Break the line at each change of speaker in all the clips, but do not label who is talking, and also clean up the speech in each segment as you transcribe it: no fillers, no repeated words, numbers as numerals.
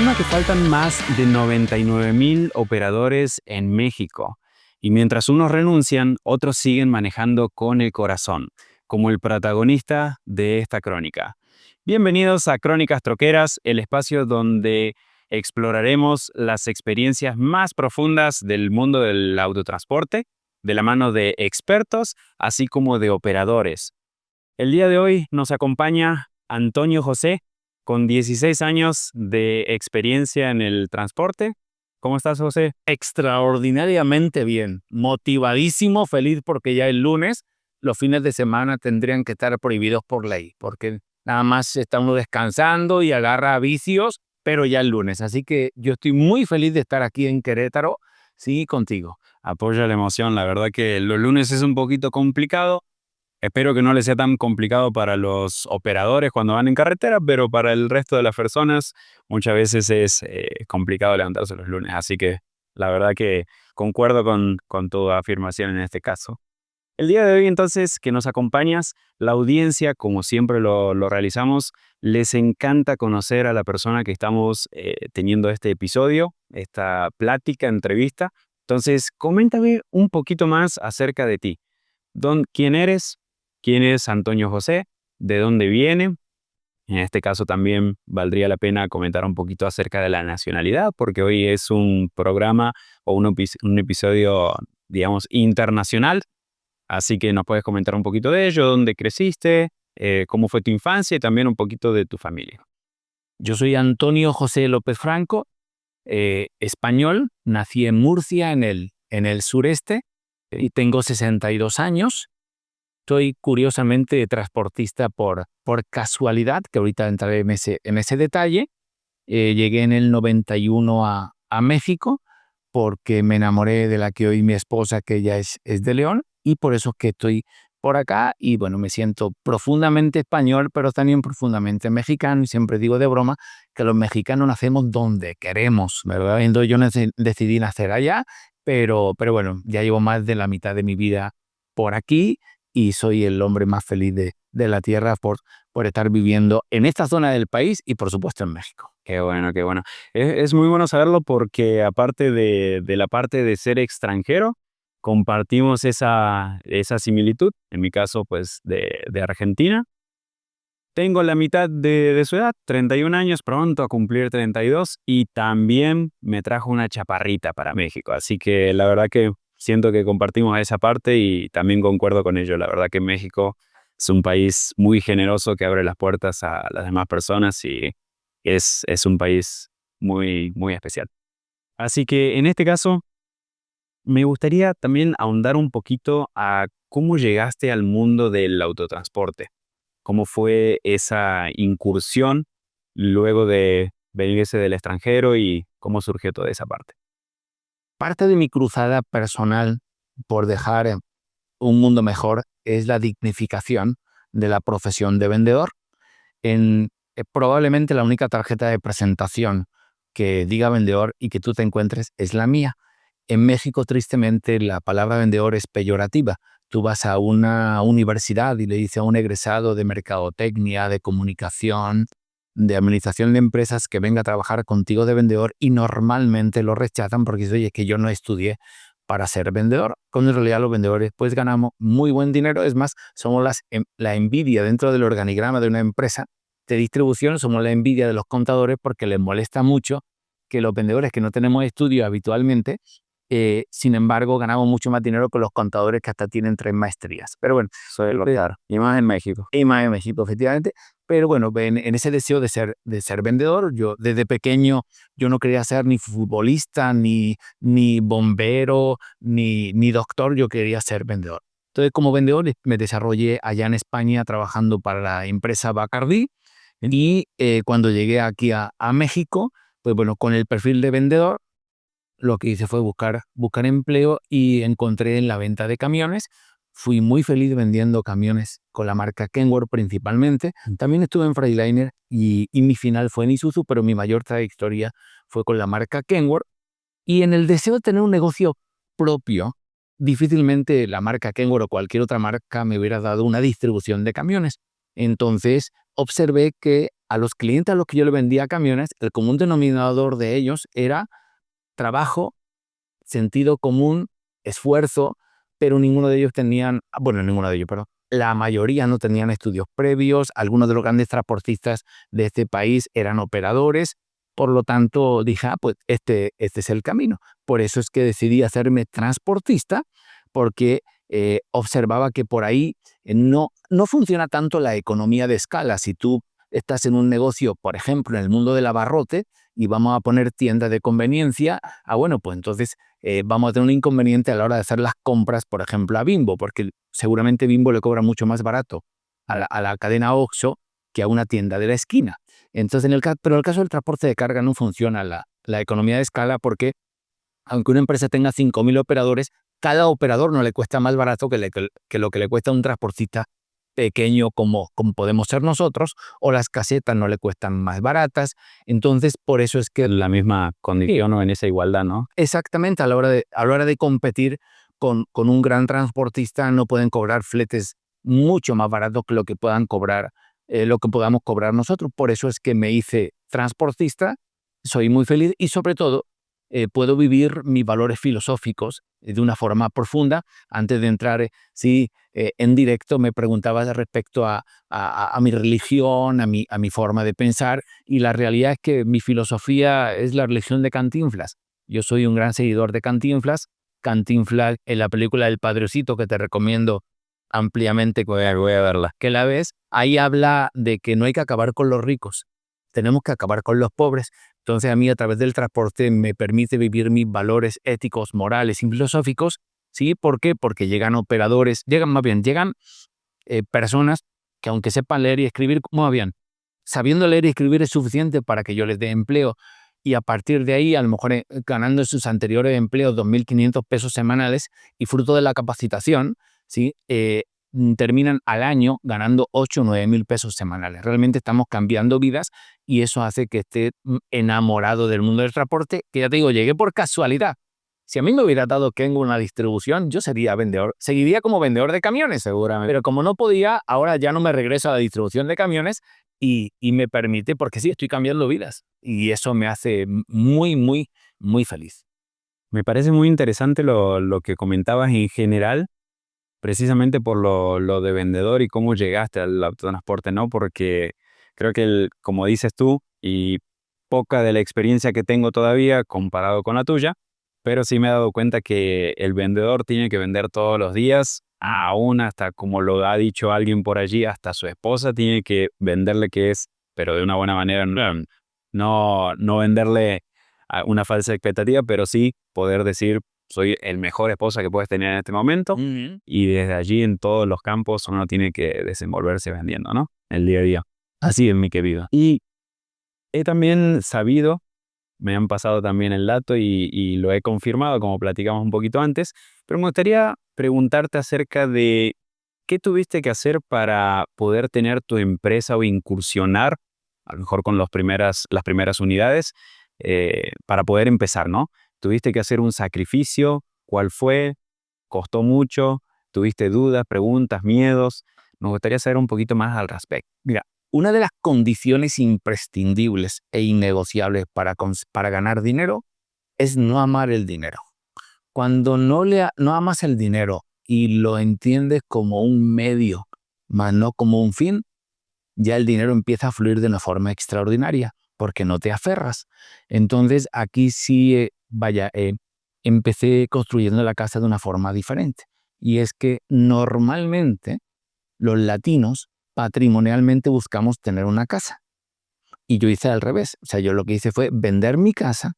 estima que faltan más de 99,000 operadores en México. Y mientras unos renuncian, otros siguen manejando con el corazón, como el protagonista de esta crónica. Bienvenidos a Crónicas Troqueras, el espacio donde exploraremos las experiencias más profundas del mundo del autotransporte, de la mano de expertos, así como de operadores. El día de hoy nos acompaña Antonio José, con 16 años de experiencia en el transporte. ¿Cómo estás, José?
Extraordinariamente bien, motivadísimo, feliz porque ya el lunes los fines de semana tendrían que estar prohibidos por ley, porque nada más está uno descansando y agarra vicios, pero ya el lunes. Así que yo estoy muy feliz de estar aquí en Querétaro, sí, contigo.
Apoya la emoción. La verdad que los lunes es un poquito complicado. Espero que no les sea tan complicado para los operadores cuando van en carretera, pero para el resto de las personas muchas veces es complicado levantarse los lunes. Así que la verdad que concuerdo con tu afirmación en este caso. El día de hoy entonces que nos acompañas, la audiencia, como siempre lo realizamos, les encanta conocer a la persona que estamos teniendo este episodio, esta plática, entrevista. Entonces, coméntame un poquito más acerca de ti. ¿Quién eres? ¿Quién es Antonio José? ¿De dónde viene? En este caso también valdría la pena comentar un poquito acerca de la nacionalidad, porque hoy es un programa o un episodio, digamos, internacional. Así que nos puedes comentar un poquito de ello, dónde creciste, cómo fue tu infancia y también un poquito de tu familia.
Yo soy Antonio José López Franco, español, nací en Murcia, en el sureste, y tengo 62 años. Soy curiosamente transportista por casualidad, que ahorita entraré en ese detalle. Llegué en el 91 a México porque me enamoré de la que hoy mi esposa, que ella es de León, y por eso que estoy por acá. Y bueno, me siento profundamente español, pero también profundamente mexicano, y siempre digo de broma que los mexicanos nacemos donde queremos, ¿verdad? Entonces yo decidí nacer allá, pero bueno, ya llevo más de la mitad de mi vida por aquí y soy el hombre más feliz de la tierra por estar viviendo en esta zona del país y por supuesto en México.
Qué bueno, qué bueno. Es muy bueno saberlo porque aparte de la parte de ser extranjero, compartimos esa similitud. En mi caso, pues, de Argentina. Tengo la mitad de su edad, 31 años, pronto a cumplir 32, y también me trajo una chaparrita para México. Así que la verdad que siento que compartimos esa parte y también concuerdo con ello. La verdad que México es un país muy generoso que abre las puertas a las demás personas y es un país muy, muy especial. Así que en este caso, me gustaría también ahondar un poquito a cómo llegaste al mundo del autotransporte. ¿Cómo fue esa incursión luego de venirse del extranjero y cómo surgió toda esa parte?
Parte de mi cruzada personal por dejar un mundo mejor es la dignificación de la profesión de vendedor. Probablemente la única tarjeta de presentación que diga vendedor y que tú te encuentres es la mía. En México, tristemente, la palabra vendedor es peyorativa. Tú vas a una universidad y le dices a un egresado de mercadotecnia, de comunicación, de administración de empresas que venga a trabajar contigo de vendedor, y normalmente lo rechazan porque dicen, oye, es que yo no estudié para ser vendedor. Cuando en realidad los vendedores pues ganamos muy buen dinero. Es más, somos la envidia dentro del organigrama de una empresa de distribución, somos la envidia de los contadores porque les molesta mucho que los vendedores que no tenemos estudio habitualmente, sin embargo, ganamos mucho más dinero que los contadores que hasta tienen 3 maestrías. Pero bueno,
Suele pasar, y más en México.
y más en México, efectivamente. Pero bueno, en ese deseo de ser vendedor, yo desde pequeño yo no quería ser ni futbolista, ni bombero, ni doctor, yo quería ser vendedor. Entonces, como vendedor me desarrollé allá en España trabajando para la empresa Bacardí, y cuando llegué aquí a México, pues bueno, con el perfil de vendedor, lo que hice fue buscar empleo y encontré en la venta de camiones. Fui muy feliz vendiendo camiones con la marca Kenworth principalmente. También estuve en Freightliner y mi final fue en Isuzu, pero mi mayor trayectoria fue con la marca Kenworth. Y en el deseo de tener un negocio propio, difícilmente la marca Kenworth o cualquier otra marca me hubiera dado una distribución de camiones. Entonces observé que a los clientes a los que yo le vendía camiones, el común denominador de ellos era trabajo, sentido común, esfuerzo, pero ninguno de ellos tenían, bueno, ninguno de ellos, pero la mayoría no tenían estudios previos, algunos de los grandes transportistas de este país eran operadores, por lo tanto dije, pues este es el camino. Por eso es que decidí hacerme transportista, porque observaba que por ahí no funciona tanto la economía de escala. Si tú estás en un negocio, por ejemplo, en el mundo del abarrote, y vamos a poner tienda de conveniencia, bueno, pues entonces vamos a tener un inconveniente a la hora de hacer las compras, por ejemplo, a Bimbo, porque seguramente Bimbo le cobra mucho más barato a la cadena Oxxo que a una tienda de la esquina. Entonces, pero en el caso del transporte de carga no funciona la economía de escala, porque aunque una empresa tenga 5.000 operadores, cada operador no le cuesta más barato que lo que le cuesta a un transportista pequeño como podemos ser nosotros, o las casetas no le cuestan más baratas. Entonces, por eso es que
La misma condición o en esa igualdad, ¿no?
exactamente a la hora de competir con un gran transportista, no pueden cobrar fletes mucho más baratos que lo que puedan cobrar, lo que podamos cobrar nosotros. Por eso es que me hice transportista, soy muy feliz y sobre todo puedo vivir mis valores filosóficos de una forma profunda. Antes de entrar en directo me preguntabas respecto a mi religión, a mi forma de pensar, y la realidad es que mi filosofía es la religión de Cantinflas. Yo soy un gran seguidor de Cantinflas. Cantinflas, en la película El Padrecito, que te recomiendo ampliamente
Voy a verla.
que la ves, ahí habla de que no hay que acabar con los ricos, tenemos que acabar con los pobres. Entonces a mí, a través del transporte, me permite vivir mis valores éticos, morales y filosóficos. ¿Sí? ¿Por qué? Porque llegan personas que, aunque sepan leer y escribir, ¿cómo bien? Sabiendo leer y escribir es suficiente para que yo les dé empleo, y a partir de ahí, a lo mejor ganando sus anteriores empleos 2.500 pesos semanales, y fruto de la capacitación, ¿sí? Terminan al año ganando 8 o 9.000 pesos semanales. Realmente estamos cambiando vidas, y eso hace que esté enamorado del mundo del transporte, que ya te digo, llegué por casualidad. Si a mí me hubiera dado que tengo una distribución, yo sería vendedor, seguiría como vendedor de camiones,
Seguramente.
pero como no podía, ahora ya no me regreso a la distribución de camiones, y me permite, porque sí, estoy cambiando vidas, y eso me hace muy, muy, muy feliz.
Me parece muy interesante lo que comentabas en general, precisamente por lo de vendedor y cómo llegaste al autotransporte, ¿no? Porque creo que, como dices tú, y poca de la experiencia que tengo todavía comparado con la tuya, pero sí me he dado cuenta que el vendedor tiene que vender todos los días, aún hasta, como lo ha dicho alguien por allí, hasta su esposa tiene que venderle que es, pero de una buena manera, no venderle una falsa expectativa, pero sí poder decir: soy el mejor esposa que puedes tener en este momento. Y desde allí, en todos los campos, uno tiene que desenvolverse vendiendo, ¿no? El día a día. Así es, mi querido. Y he también sabido, me han pasado también el dato y lo he confirmado, como platicamos un poquito antes, pero me gustaría preguntarte acerca de qué tuviste que hacer para poder tener tu empresa o incursionar, a lo mejor con las primeras unidades, para poder empezar, ¿no? ¿Tuviste que hacer un sacrificio? ¿Cuál fue? ¿Costó mucho? ¿Tuviste dudas, preguntas, miedos? Me gustaría saber un poquito más al respecto.
Mira, una de las condiciones imprescindibles e innegociables para ganar dinero es no amar el dinero. Cuando no amas el dinero y lo entiendes como un medio, más no como un fin, ya el dinero empieza a fluir de una forma extraordinaria, porque no te aferras. Entonces aquí sí, empecé construyendo la casa de una forma diferente. Y es que normalmente los latinos patrimonialmente buscamos tener una casa. Y yo hice al revés. O sea, yo lo que hice fue vender mi casa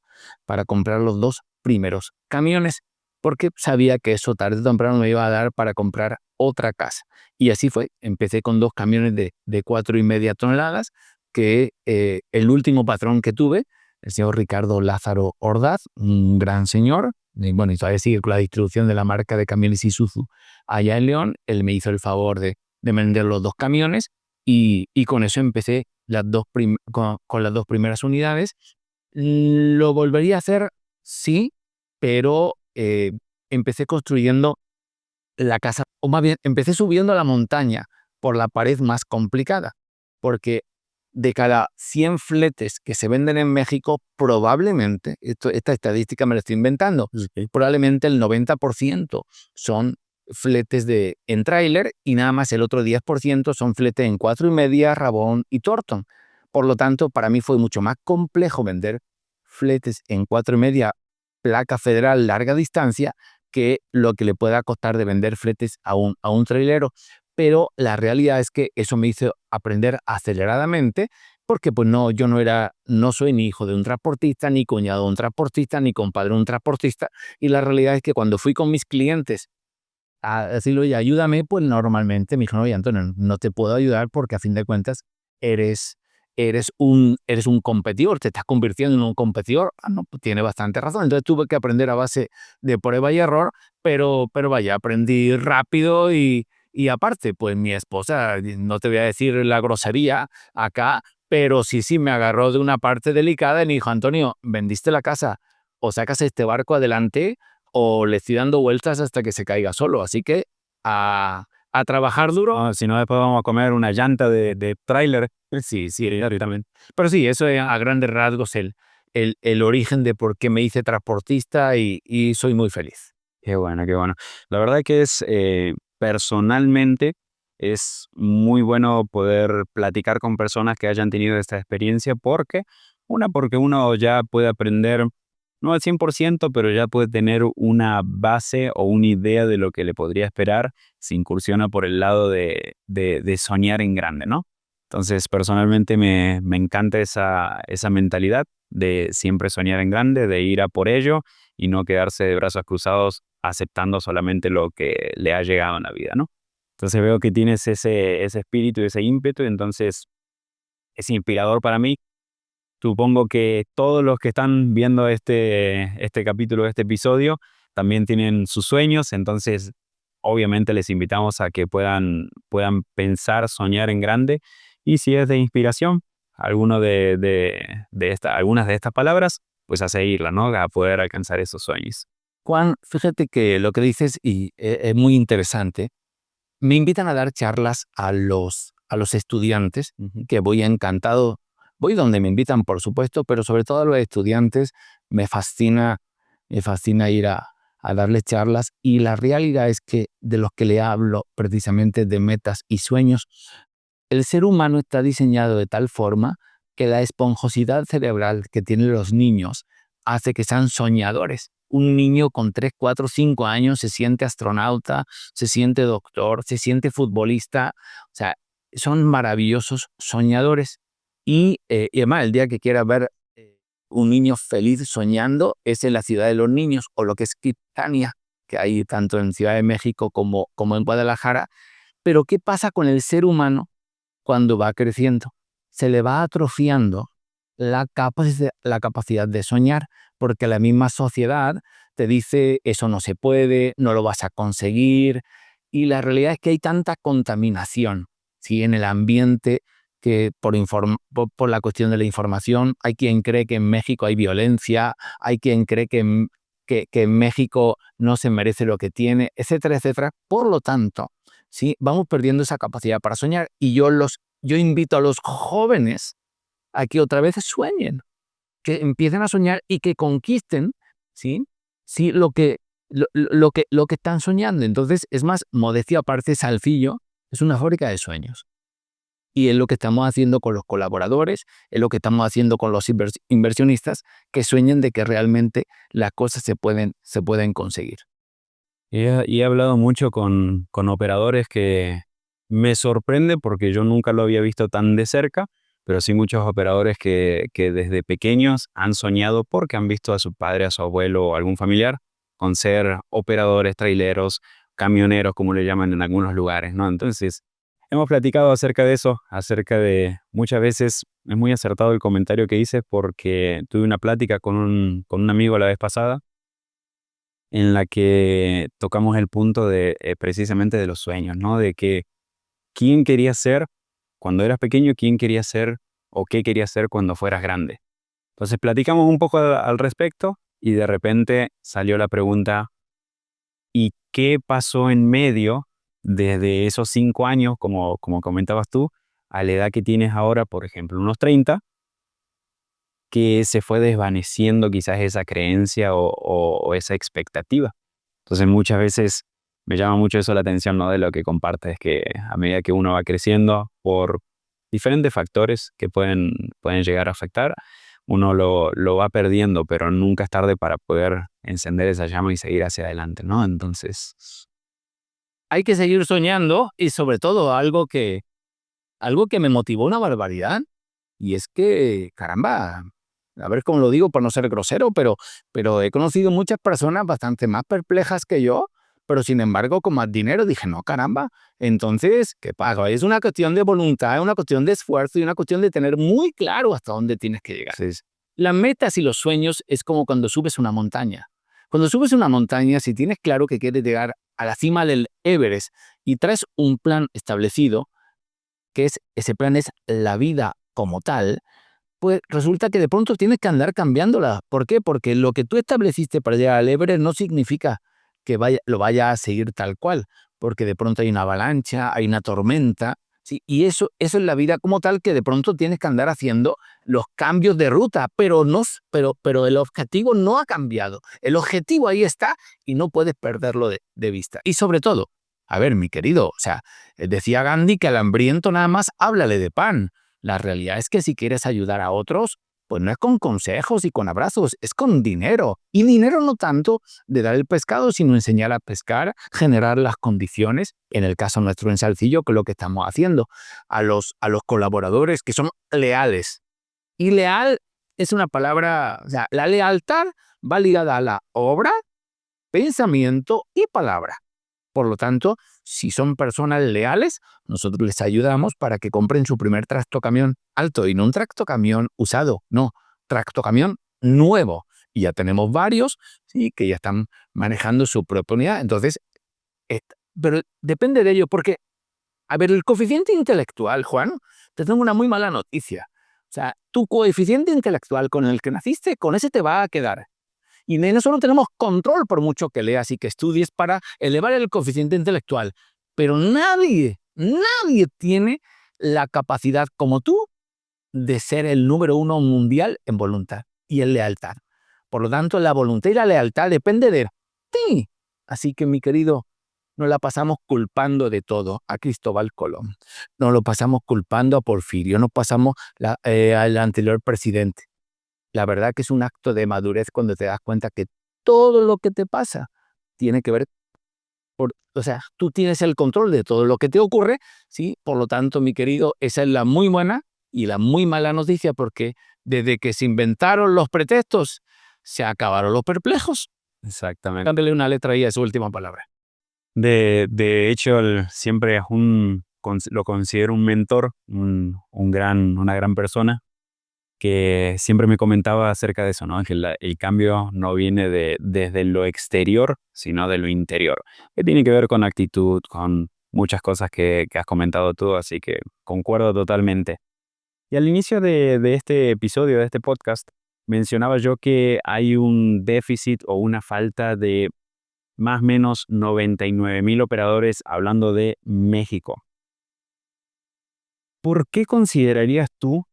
para comprar los 2 primeros camiones, porque sabía que eso tarde o temprano me iba a dar para comprar otra casa. Y así fue. Empecé con 2 camiones de 4,5 toneladas, que el último patrón que tuve, el señor Ricardo Lázaro Ordaz, un gran señor, y bueno, y todavía sigue con la distribución de la marca de camiones Isuzu allá en León. Él me hizo el favor de vender los 2 camiones, y con eso empecé con las 2 primeras unidades. ¿Lo volvería a hacer? Sí, pero empecé construyendo la casa, o más bien, empecé subiendo la montaña por la pared más complicada, porque de cada 100 fletes que se venden en México, probablemente, esta estadística me la estoy inventando, probablemente el 90% son fletes en tráiler y nada más el otro 10% son fletes en 4,5, Rabón y Thornton. Por lo tanto, para mí fue mucho más complejo vender fletes en 4,5 placa federal larga distancia que lo que le pueda costar de vender fletes a un trailero. Pero la realidad es que eso me hizo aprender aceleradamente, porque pues no, yo no soy ni hijo de un transportista, ni cuñado de un transportista, ni compadre de un transportista, y la realidad es que cuando fui con mis clientes a decirle, oye, ayúdame, pues normalmente me dijeron, oye, Antonio, no te puedo ayudar porque a fin de cuentas eres un competidor, te estás convirtiendo en un competidor. Ah, no, pues tiene bastante razón. Entonces tuve que aprender a base de prueba y error, pero vaya, aprendí rápido y aparte, pues mi esposa, no te voy a decir la grosería acá, pero sí me agarró de una parte delicada y me dijo, Antonio, vendiste la casa, o sacas este barco adelante o le estoy dando vueltas hasta que se caiga solo. Así que a trabajar duro.
No, si no, después vamos a comer una llanta de tráiler.
Sí, también. Pero sí, eso es a grandes rasgos el origen de por qué me hice transportista y soy muy feliz.
Qué bueno, qué bueno. La verdad que personalmente, es muy bueno poder platicar con personas que hayan tenido esta experiencia porque uno ya puede aprender, no al 100%, pero ya puede tener una base o una idea de lo que le podría esperar si incursiona por el lado de soñar en grande, ¿no? Entonces, personalmente me encanta esa mentalidad de siempre soñar en grande, de ir a por ello y no quedarse de brazos cruzados aceptando solamente lo que le ha llegado en la vida, ¿no? Entonces veo que tienes ese espíritu y ese ímpetu, y entonces es inspirador para mí. Supongo que todos los que están viendo este capítulo, este episodio, también tienen sus sueños, entonces obviamente les invitamos a que puedan pensar, soñar en grande, y si es de inspiración, algunas de estas palabras, pues a seguirla, ¿no? A poder alcanzar esos sueños.
Juan, fíjate que lo que dices es muy interesante. Me invitan a dar charlas a los estudiantes,
Ujú.
que voy encantado. Voy donde me invitan, por supuesto, pero sobre todo a los estudiantes me fascina, ir a darles charlas. Y la realidad es que de los que le hablo precisamente de metas y sueños, el ser humano está diseñado de tal forma que la esponjosidad cerebral que tienen los niños hace que sean soñadores. Un niño con 3, 4, 5 años se siente astronauta, se siente doctor, se siente futbolista. O sea, son maravillosos soñadores. Y además, el día que quiera ver un niño feliz soñando es en la Ciudad de los Niños, o lo que es Kitsania, que hay tanto en Ciudad de México como en Guadalajara. Pero ¿qué pasa con el ser humano cuando va creciendo? Se le va atrofiando la capacidad de soñar, porque la misma sociedad te dice, eso no se puede, no lo vas a conseguir, y la realidad es que hay tanta contaminación, ¿sí?, en el ambiente, que por la cuestión de la información, hay quien cree que en México hay violencia, hay quien cree que en México no se merece lo que tiene, etcétera, etcétera. Por lo tanto, ¿sí?, vamos perdiendo esa capacidad para soñar, y yo invito a los jóvenes a que otra vez sueñen, que empiecen a soñar y que conquisten, ¿sí? Sí, lo que están soñando. Entonces, es más, modestia aparte, Salcillo es una fábrica de sueños. Y es lo que estamos haciendo con los colaboradores, es lo que estamos haciendo con los inversionistas, que sueñen de que realmente las cosas se pueden conseguir.
Y he hablado mucho con operadores que me sorprende porque yo nunca lo había visto tan de cerca, pero sí muchos operadores que desde pequeños han soñado porque han visto a su padre, a su abuelo o algún familiar con ser operadores, traileros, camioneros, como le llaman en algunos lugares, ¿no? Entonces, hemos platicado acerca de eso, acerca de muchas veces, es muy acertado el comentario que hice porque tuve una plática con un amigo la vez pasada en la que tocamos el punto de precisamente de los sueños, ¿no? De que quién quería ser cuando eras pequeño, quién quería ser o qué querías ser cuando fueras grande. Entonces platicamos un poco al respecto y de repente salió la pregunta, ¿y qué pasó en medio desde esos 5 años, como comentabas tú, a la edad que tienes ahora, por ejemplo, unos 30, que se fue desvaneciendo quizás esa creencia o esa expectativa. Entonces muchas veces me llama mucho eso la atención, ¿no? De lo que compartes, que a medida que uno va creciendo por diferentes factores que pueden llegar a afectar, uno lo va perdiendo, pero nunca es tarde para poder encender esa llama y seguir hacia adelante, ¿no? Entonces,
Hay que seguir soñando y sobre todo algo que me motivó una barbaridad, y es que, caramba, a ver cómo lo digo para no ser grosero, pero he conocido muchas personas bastante más perplejas que yo, pero sin embargo con más dinero. Dije, no, caramba, entonces, ¿qué pasa? Es una cuestión de voluntad, es una cuestión de esfuerzo y una cuestión de tener muy claro hasta dónde tienes que llegar.
sí,
Las metas y los sueños es como cuando subes una montaña. Cuando subes una montaña, si tienes claro que quieres llegar a la cima del Everest y traes un plan establecido, ese plan es la vida como tal, pues resulta que de pronto tienes que andar cambiándola. ¿Por qué? Porque lo que tú estableciste para llegar al Everest no significa que lo vaya a seguir tal cual, porque de pronto hay una avalancha, hay una tormenta, ¿sí? Y eso es la vida como tal, que de pronto tienes que andar haciendo los cambios de ruta, pero el objetivo no ha cambiado. El objetivo ahí está y no puedes perderlo de vista. Y sobre todo, a ver, mi querido, o sea, decía Gandhi que al hambriento nada más háblale de pan. La realidad es que si quieres ayudar a otros, pues no es con consejos y con abrazos, es con dinero. Y dinero no tanto de dar el pescado, sino enseñar a pescar, generar las condiciones, en el caso nuestro en Salcillo, que es lo que estamos haciendo, a los colaboradores que son leales. Y leal es una palabra, o sea, la lealtad va ligada a la obra, pensamiento y palabra. Por lo tanto, si son personas leales, nosotros les ayudamos para que compren su primer tractocamión alto, y no un tractocamión usado, no, tractocamión nuevo. Y ya tenemos varios, sí, que ya están manejando su propia unidad. Entonces, pero depende de ello, porque, a ver, el coeficiente intelectual, Juan, te tengo una muy mala noticia. O sea, tu coeficiente intelectual con el que naciste, con ese te va a quedar. Y en eso no tenemos control, por mucho que leas y que estudies para elevar el coeficiente intelectual. Pero nadie tiene la capacidad como tú de ser el número uno mundial en voluntad y en lealtad. Por lo tanto, la voluntad y la lealtad depende de ti. Así que, mi querido, nos la pasamos culpando de todo a Cristóbal Colón. Nos lo pasamos culpando a Porfirio. Nos pasamos al anterior presidente. La verdad que es un acto de madurez cuando te das cuenta que todo lo que te pasa tiene que ver o sea, tú tienes el control de todo lo que te ocurre, ¿sí? Por lo tanto, mi querido, esa es la muy buena y la muy mala noticia, porque desde que se inventaron los pretextos, se acabaron los perplejos.
exactamente.
Cámbiale una letra ahí a su última palabra.
De hecho, siempre es lo considero un mentor, una gran persona, que siempre me comentaba acerca de eso, ¿no? Que el cambio no viene desde lo exterior, sino de lo interior, que tiene que ver con actitud, con muchas cosas que has comentado tú, así que concuerdo totalmente. Y al inicio de este episodio, de este podcast, mencionaba yo que hay un déficit o una falta de más o menos 99.000 operadores, hablando de México. ¿Por qué considerarías tú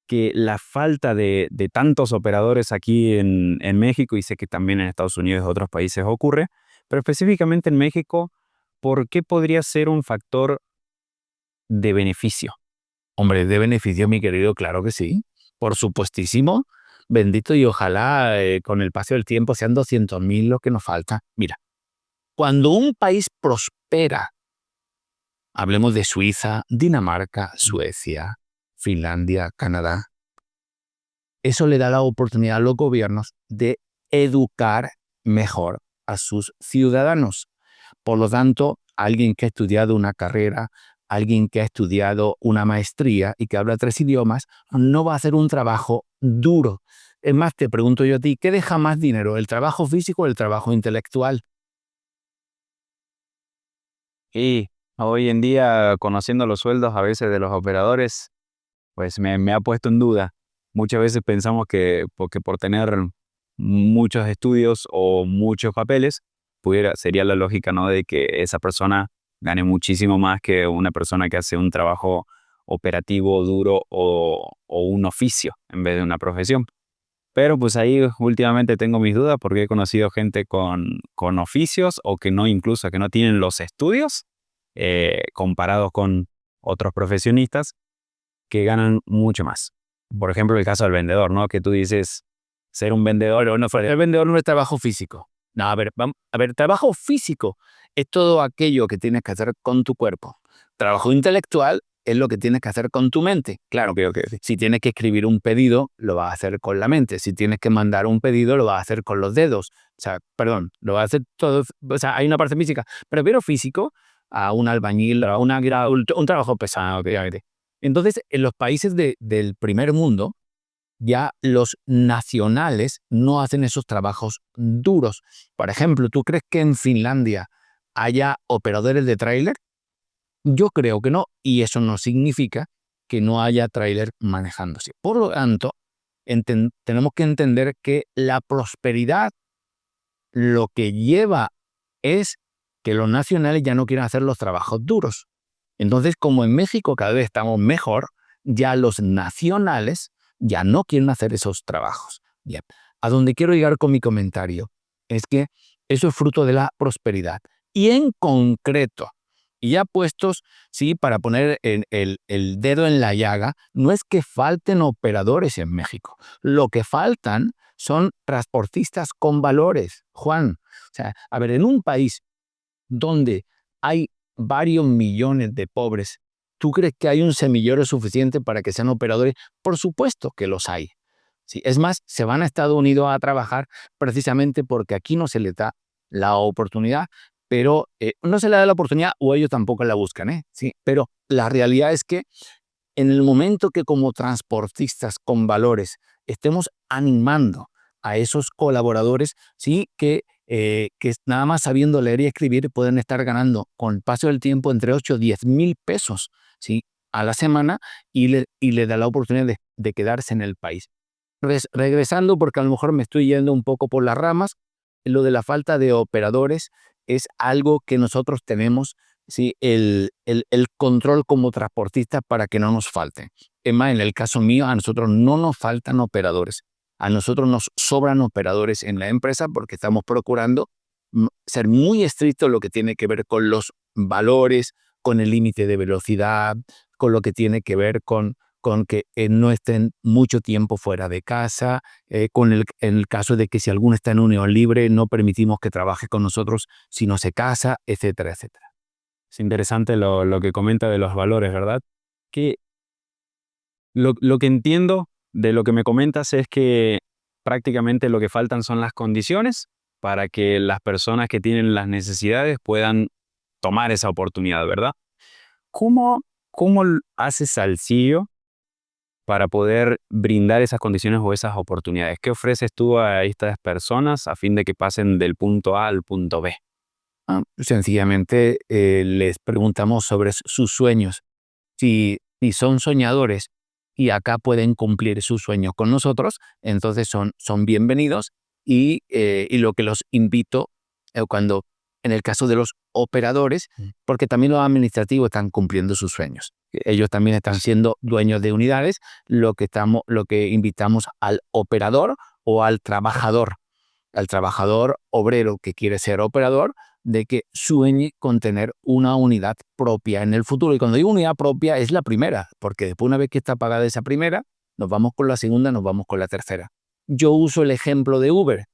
que la falta de tantos operadores aquí en México, y sé que también en Estados Unidos y otros países ocurre, pero específicamente en México, por qué podría ser un factor de beneficio?
Hombre, de beneficio, mi querido, claro que sí. Por supuestísimo. Bendito, y ojalá con el paso del tiempo sean 200.000 lo que nos falta. Mira, cuando un país prospera, hablemos de Suiza, Dinamarca, Suecia, Finlandia, Canadá, eso le da la oportunidad a los gobiernos de educar mejor a sus ciudadanos. Por lo tanto, alguien que ha estudiado una carrera, alguien que ha estudiado una maestría y que habla 3 idiomas, no va a hacer un trabajo duro. Es más, te pregunto yo a ti, ¿qué deja más dinero, el trabajo físico o el trabajo intelectual?
Y hoy en día, conociendo los sueldos a veces de los operadores, pues me ha puesto en duda. Muchas veces pensamos que porque por tener muchos estudios o muchos papeles, sería la lógica, ¿no? De que esa persona gane muchísimo más que una persona que hace un trabajo operativo duro o un oficio en vez de una profesión. Pero pues ahí últimamente tengo mis dudas porque he conocido gente con oficios o que no, incluso que no tienen los estudios comparados con otros profesionistas que ganan mucho más. Por ejemplo, el caso del vendedor, ¿no? Que tú dices, ser un vendedor.
Pero no, el vendedor no es trabajo físico. No, a ver, trabajo físico es todo aquello que tienes que hacer con tu cuerpo. Trabajo intelectual es lo que tienes que hacer con tu mente. Claro,
Sí.
si tienes que escribir un pedido, lo vas a hacer con la mente. Si tienes que mandar un pedido, lo vas a hacer con los dedos. O sea, perdón, lo vas a hacer todo. O sea, hay una parte física. Prefiero físico a un albañil, a un trabajo pesado, obviamente. Entonces, en los países del primer mundo, ya los nacionales no hacen esos trabajos duros. Por ejemplo, ¿tú crees que en Finlandia haya operadores de tráiler? Yo creo que no, y eso no significa que no haya tráiler manejándose. Por lo tanto, tenemos que entender que la prosperidad lo que lleva es que los nacionales ya no quieren hacer los trabajos duros. Entonces, como en México cada vez estamos mejor, ya los nacionales ya no quieren hacer esos trabajos. Bien, a donde quiero llegar con mi comentario es que eso es fruto de la prosperidad. Y en concreto, y ya puestos, sí, para poner el dedo en la llaga, no es que falten operadores en México. Lo que faltan son transportistas con valores, Juan. O sea, a ver, en un país donde hay varios millones de pobres, ¿tú crees que hay un semillero suficiente para que sean operadores? Por supuesto que los hay. Sí, es más, se van a Estados Unidos a trabajar precisamente porque aquí no se les da la oportunidad, pero no se les da la oportunidad o ellos tampoco la buscan, ¿eh? Sí, pero la realidad es que en el momento que como transportistas con valores estemos animando a esos colaboradores, sí, que nada más sabiendo leer y escribir pueden estar ganando con el paso del tiempo entre 8 o 10 mil pesos, ¿sí?, a la semana y le da la oportunidad de quedarse en el país. Regresando, porque a lo mejor me estoy yendo un poco por las ramas, lo de la falta de operadores es algo que nosotros tenemos, ¿sí?, el control como transportistas para que no nos falte. Es más, en el caso mío, a nosotros no nos faltan operadores. A nosotros nos sobran operadores en la empresa porque estamos procurando ser muy estrictos en lo que tiene que ver con los valores, con el límite de velocidad, con lo que tiene que ver con que no estén mucho tiempo fuera de casa, en el caso de que si alguno está en unión libre, no permitimos que trabaje con nosotros si no se casa, etcétera, etcétera.
Es interesante lo que comenta de los valores, ¿verdad? Que lo que entiendo de lo que me comentas es que prácticamente lo que faltan son las condiciones para que las personas que tienen las necesidades puedan tomar esa oportunidad, ¿verdad? ¿Cómo, cómo hace Salsillo para poder brindar esas condiciones o esas oportunidades? ¿Qué ofreces tú a estas personas a fin de que pasen del punto A al punto B?
Sencillamente les preguntamos sobre sus sueños. Si son soñadores y acá pueden cumplir sus sueños con nosotros, entonces son bienvenidos y lo que los invito cuando, en el caso de los operadores, porque también los administrativos están cumpliendo sus sueños. Ellos también están siendo dueños de unidades, lo que invitamos al operador o al trabajador obrero que quiere ser operador, de que sueñe con tener una unidad propia en el futuro. Y cuando digo unidad propia es la primera, porque después, una vez que está pagada esa primera, nos vamos con la segunda, nos vamos con la tercera. Yo uso el ejemplo de Uber.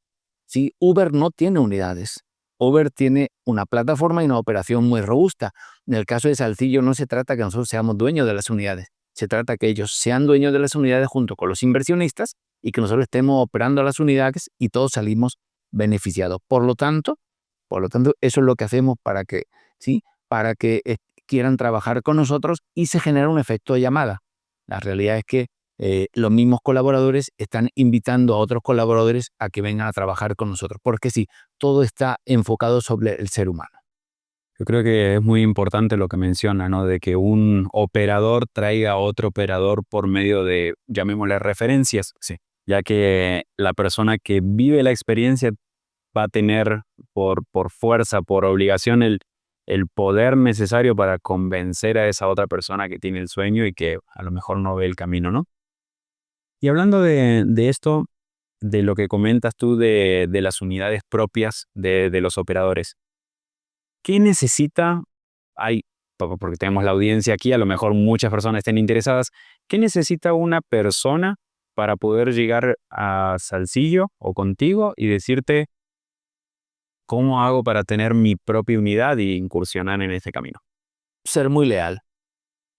¿Sí? Uber no tiene unidades. Uber tiene una plataforma y una operación muy robusta. En el caso de Salsillo no se trata que nosotros seamos dueños de las unidades. Se trata que ellos sean dueños de las unidades junto con los inversionistas y que nosotros estemos operando las unidades y todos salimos beneficiados. Por lo tanto, eso es lo que hacemos para que, ¿sí?, para que quieran trabajar con nosotros y se genera un efecto de llamada. La realidad es que los mismos colaboradores están invitando a otros colaboradores a que vengan a trabajar con nosotros, porque sí, todo está enfocado sobre el ser humano.
Yo creo que es muy importante lo que menciona, ¿no? De que un operador traiga a otro operador por medio de, llamémosle, referencias.
Sí.
Ya que la persona que vive la experiencia va a tener por fuerza, por obligación, el poder necesario para convencer a esa otra persona que tiene el sueño y que a lo mejor no ve el camino, ¿no? Y hablando de esto, de lo que comentas tú de las unidades propias de los operadores, ¿qué necesita? Hay, porque tenemos la audiencia aquí, a lo mejor muchas personas estén interesadas. ¿Qué necesita una persona para poder llegar a Salcillo o contigo y decirte cómo hago para tener mi propia unidad y incursionar en este camino?
Ser muy leal.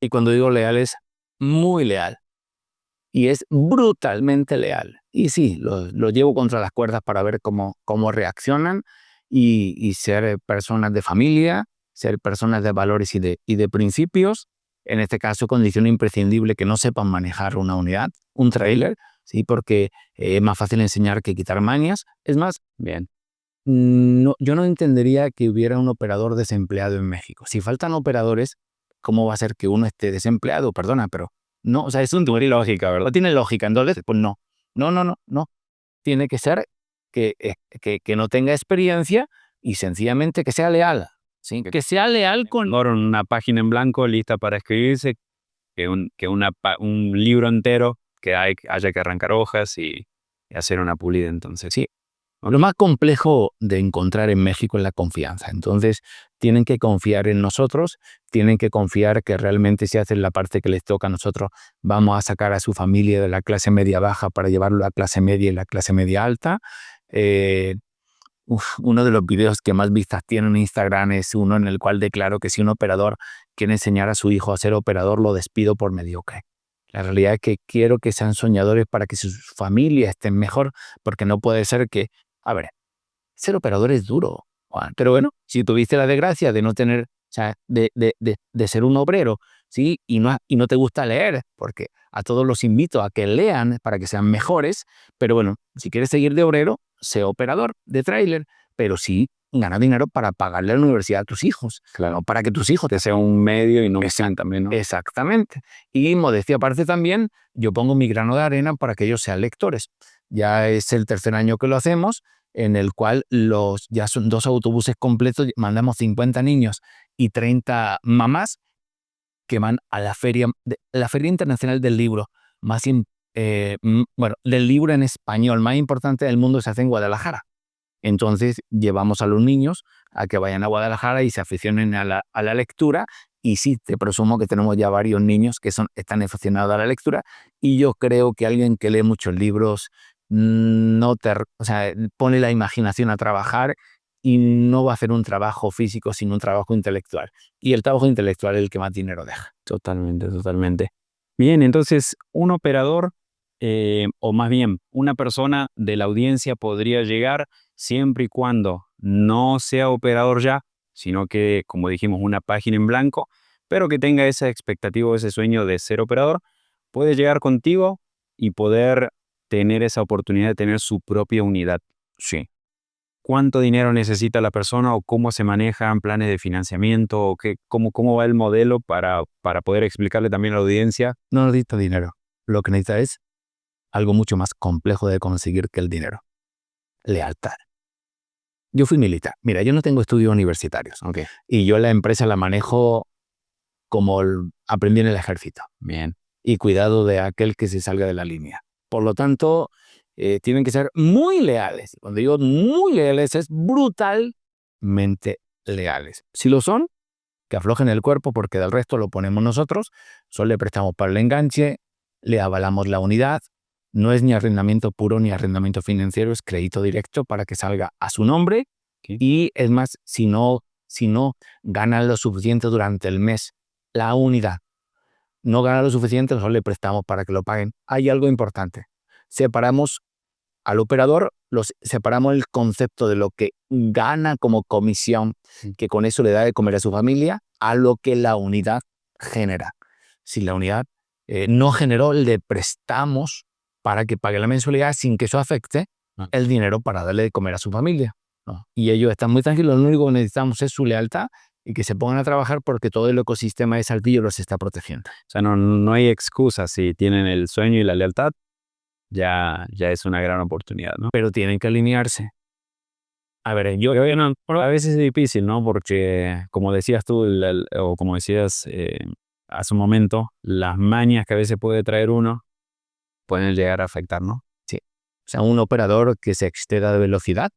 Y cuando digo leal es muy leal. Y es brutalmente leal. Y sí, lo llevo contra las cuerdas para ver cómo reaccionan y ser personas de familia, ser personas de valores y de principios. En este caso, condición imprescindible que no sepan manejar una unidad, un trailer, ¿sí? Porque es más fácil enseñar que quitar mañas. Es más,
Bien,
no, yo no entendería que hubiera un operador desempleado en México. Si faltan operadores, ¿cómo va a ser que uno esté desempleado? Perdona, pero no, o sea, es un
no hay lógica,
no
¿verdad?
tiene lógica. Entonces, pues no. No, no, no, no. Tiene que ser que no tenga experiencia y sencillamente que sea leal. ¿Sí? Que sea leal con...
Ahora una página en blanco lista para escribirse, un libro entero que haya que arrancar hojas y hacer una pulida entonces.
Sí. Lo más complejo de encontrar en México es la confianza. Entonces, tienen que confiar en nosotros, tienen que confiar que realmente si hacen la parte que les toca a nosotros, vamos a sacar a su familia de la clase media baja para llevarlo a la clase media y la clase media alta. Eh, Uno de los videos que más vistas tiene en Instagram es uno en el cual declaro que si un operador quiere enseñar a su hijo a ser operador, lo despido por mediocre. La realidad es que quiero que sean soñadores para que sus familias estén mejor, porque no puede ser que, a ver, ser operador es duro, Juan, pero bueno, si tuviste la desgracia de no tener, o sea, de ser un obrero, ¿sí? Y no te gusta leer, porque a todos los invito a que lean para que sean mejores, pero bueno, si quieres seguir de obrero, sé operador de tráiler, pero sí gana dinero para pagarle a la universidad a tus hijos,
Claro,
no para que tus hijos
que sea un medio y no un
Exact-
fin también, ¿no?
Exactamente. Y modestia aparte también, yo pongo mi grano de arena para que ellos sean lectores. Ya es el tercer año que lo hacemos, en el cual ya son 2 autobuses completos, mandamos 50 niños y 30 mamás que van a la Feria Internacional del Libro, bueno, del libro en español más importante del mundo se hace en Guadalajara. Entonces llevamos a los niños a que vayan a Guadalajara y se aficionen a la lectura. Y sí, te presumo que tenemos ya varios niños que están aficionados a la lectura. Y yo creo que alguien que lee muchos libros o sea, pone la imaginación a trabajar y no va a hacer un trabajo físico, sino un trabajo intelectual. Y el trabajo intelectual es el que más dinero deja.
Totalmente, totalmente. Bien, entonces un operador, o más bien una persona de la audiencia podría llegar siempre y cuando no sea operador ya, sino que, como dijimos, una página en blanco, pero que tenga esa expectativa o ese sueño de ser operador, puede llegar contigo y poder tener esa oportunidad de tener su propia unidad.
Sí.
¿Cuánto dinero necesita la persona o cómo se manejan planes de financiamiento o cómo va el modelo para poder explicarle también a la audiencia?
No necesita dinero. Lo que necesita es algo mucho más complejo de conseguir que el dinero. Lealtad. Yo fui militar. Mira, yo no tengo estudios universitarios.
Ok,
Y yo la empresa la manejo como aprendí en el ejército.
bien.
Y cuidado de aquel que se salga de la línea. Por lo tanto, tienen que ser muy leales. Cuando digo muy leales, es brutalmente leales. Si lo son, que aflojen el cuerpo porque del resto lo ponemos nosotros. Solo le prestamos para el enganche, le avalamos la unidad. No es ni arrendamiento puro ni arrendamiento financiero, es crédito directo para que salga a su nombre.
Ok.
Y es más, si no gana lo suficiente durante el mes, la unidad no gana lo suficiente, nosotros le prestamos para que lo paguen. Hay algo importante. Separamos al operador, separamos el concepto de lo que gana como comisión, que con eso le da de comer a su familia, a lo que la unidad genera. Si la unidad no generó, le prestamos para que pague la mensualidad sin que eso afecte
Ah.
el dinero para darle de comer a su familia, ¿no? Y ellos están muy tranquilos, lo único que necesitamos es su lealtad y que se pongan a trabajar porque todo el ecosistema de Saltillo los está protegiendo.
O sea, no hay excusa si tienen el sueño y la lealtad, ya es una gran oportunidad, ¿no?
Pero tienen que alinearse A ver,
A veces es difícil, ¿no? Porque, como decías tú, o como decías hace un momento, las mañas que a veces puede traer uno pueden llegar a afectar, ¿no?
sí. O sea, un operador que se exceda de velocidad,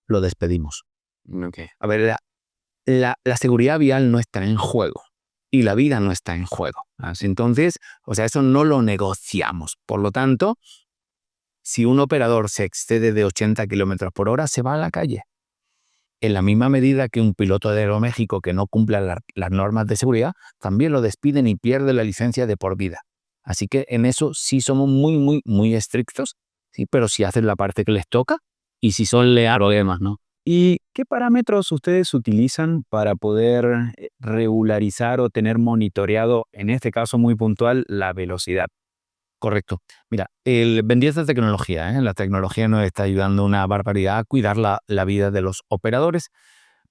lo despedimos.
Okay.
A ver, la seguridad vial no está en juego y la vida no está en juego. Entonces, o sea, eso no lo negociamos. Por lo tanto, si un operador se excede de 80 kilómetros por hora, se va a la calle. En la misma medida que un piloto de Aeroméxico que no cumpla las normas de seguridad, también lo despiden y pierde la licencia de por vida. Así que en eso sí somos muy, muy, muy estrictos, ¿sí? Pero si hacen la parte que les toca y si son leales, problemas, ¿no?
¿Y qué parámetros ustedes utilizan para poder regularizar o tener monitoreado, en este caso muy puntual, la velocidad?
Correcto. Mira, bendita esta tecnología, ¿eh? La tecnología nos está ayudando una barbaridad a cuidar la vida de los operadores.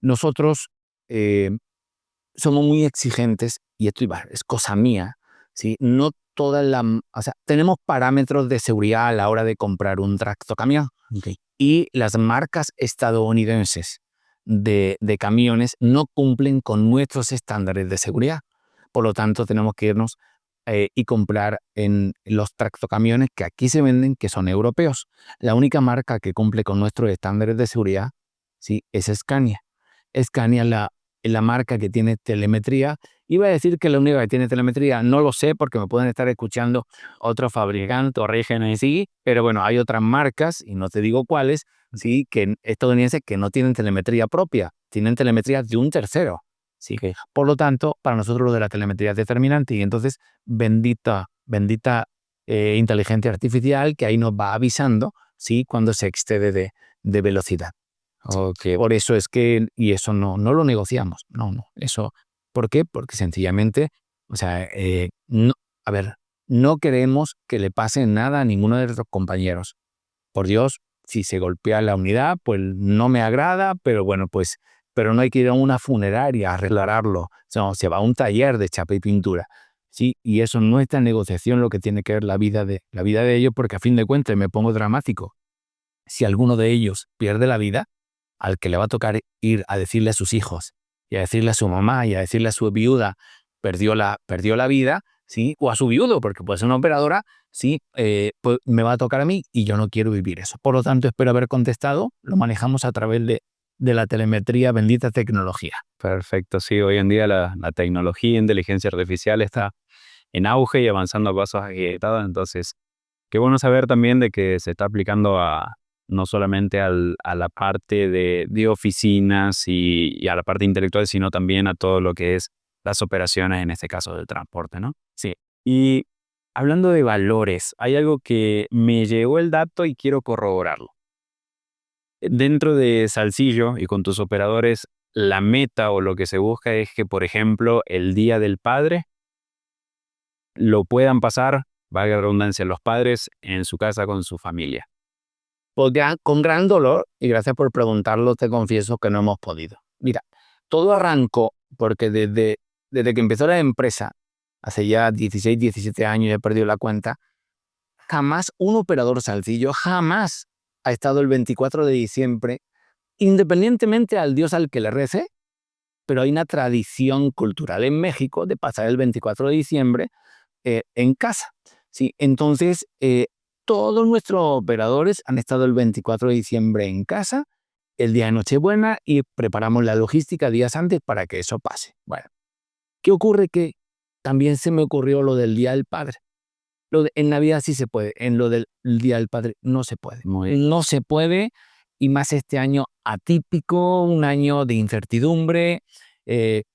Nosotros eh, somos muy exigentes, y esto es cosa mía, ¿sí? No toda la... O sea, tenemos parámetros de seguridad a la hora de comprar un tractocamión.
Okay.
Y las marcas estadounidenses de camiones no cumplen con nuestros estándares de seguridad. Por lo tanto, tenemos que irnos y comprar en los tractocamiones que aquí se venden, que son europeos. La única marca que cumple con nuestros estándares de seguridad, sí, es Scania. Scania es la marca que tiene telemetría. Iba a decir que la única que tiene telemetría, no lo sé porque me pueden estar escuchando otros fabricantes o regiones así, pero bueno, hay otras marcas, y no te digo cuáles, sí, estadounidenses que no tienen telemetría propia, tienen telemetría de un tercero. ¿Sí?
Okay.
Por lo tanto, para nosotros lo de la telemetría es determinante, y entonces bendita inteligencia artificial que ahí nos va avisando, ¿sí? Cuando se excede de velocidad.
Okay.
Por eso es que, y eso no lo negociamos, no, eso, ¿por qué? Porque sencillamente, o sea, no, a ver, no queremos que le pase nada a ninguno de nuestros compañeros. Por Dios, si se golpea la unidad, pues no me agrada, pero bueno, pues, pero no hay que ir a una funeraria a arreglarlo, no, se va a un taller de chapa y pintura, ¿sí? Y eso no está en negociación lo que tiene que ver la vida de ellos, porque a fin de cuentas, me pongo dramático, si alguno de ellos pierde la vida, al que le va a tocar ir a decirle a sus hijos y a decirle a su mamá y a decirle a su viuda, perdió la vida, ¿sí? O a su viudo, porque puede ser una operadora, ¿sí? Pues me va a tocar a mí y yo no quiero vivir eso. Por lo tanto, espero haber contestado. Lo manejamos a través de la telemetría, bendita tecnología.
Perfecto, sí, hoy en día la tecnología, inteligencia artificial está en auge y avanzando a pasos agitados, entonces qué bueno saber también de que se está aplicando no solamente a la parte de oficinas y a la parte intelectual, sino también a todo lo que es las operaciones, en este caso del transporte, ¿no?
Sí.
Y hablando de valores, hay algo que me llegó el dato y quiero corroborarlo. Dentro de Salsillo y con tus operadores, la meta o lo que se busca es que, por ejemplo, el Día del Padre lo puedan pasar, valga la redundancia, los padres en su casa con su familia.
Pues ya, con gran dolor, y gracias por preguntarlo, te confieso que no hemos podido. Mira, todo arrancó porque desde que empezó la empresa, hace ya 16, 17 años, he perdido la cuenta, jamás un operador Salsillo, jamás ha estado el 24 de diciembre, independientemente al Dios al que le rece, pero hay una tradición cultural en México de pasar el 24 de diciembre en casa. ¿Sí? Entonces, todos nuestros operadores han estado el 24 de diciembre en casa, el día de Nochebuena, y preparamos la logística días antes para que eso pase. Bueno, ¿qué ocurre? Que también se me ocurrió lo del Día del Padre. En Navidad sí se puede, en lo del Día del Padre no se puede.
Muy bien.
No se puede, y más este año atípico, un año de incertidumbre.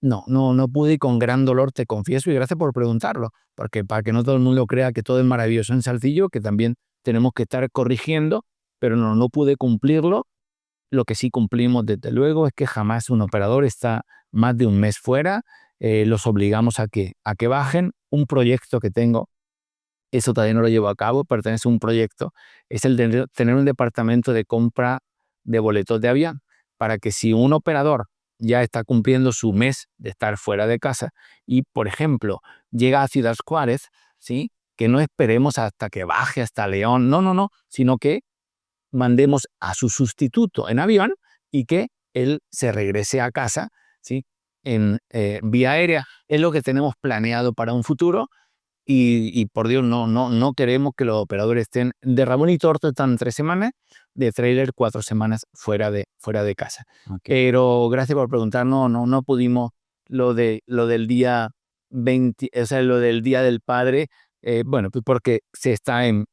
No pude, y con gran dolor te confieso, y gracias por preguntarlo, porque para que no todo el mundo crea que todo es maravilloso en Saltillo, que también tenemos que estar corrigiendo, pero no pude cumplirlo. Lo que sí cumplimos, desde luego, es que jamás un operador está más de un mes fuera. Los obligamos a que bajen. Un proyecto que tengo, eso todavía no lo llevo a cabo, pertenece a un proyecto, es el de tener un departamento de compra de boletos de avión, para que si un operador ya está cumpliendo su mes de estar fuera de casa y, por ejemplo, llega a Ciudad Juárez, ¿sí? Que no esperemos hasta que baje hasta León, no, sino que mandemos a su sustituto en avión, y que él se regrese a casa, ¿sí? En vía aérea. Es lo que tenemos planeado para un futuro. Y por Dios, no queremos que los operadores estén de Ramón y Torto, están 3 semanas, de tráiler 4 semanas fuera de casa.
Ok.
Pero gracias por preguntar, no pudimos lo del día 20, o sea, lo del Día del Padre, bueno, pues porque se está en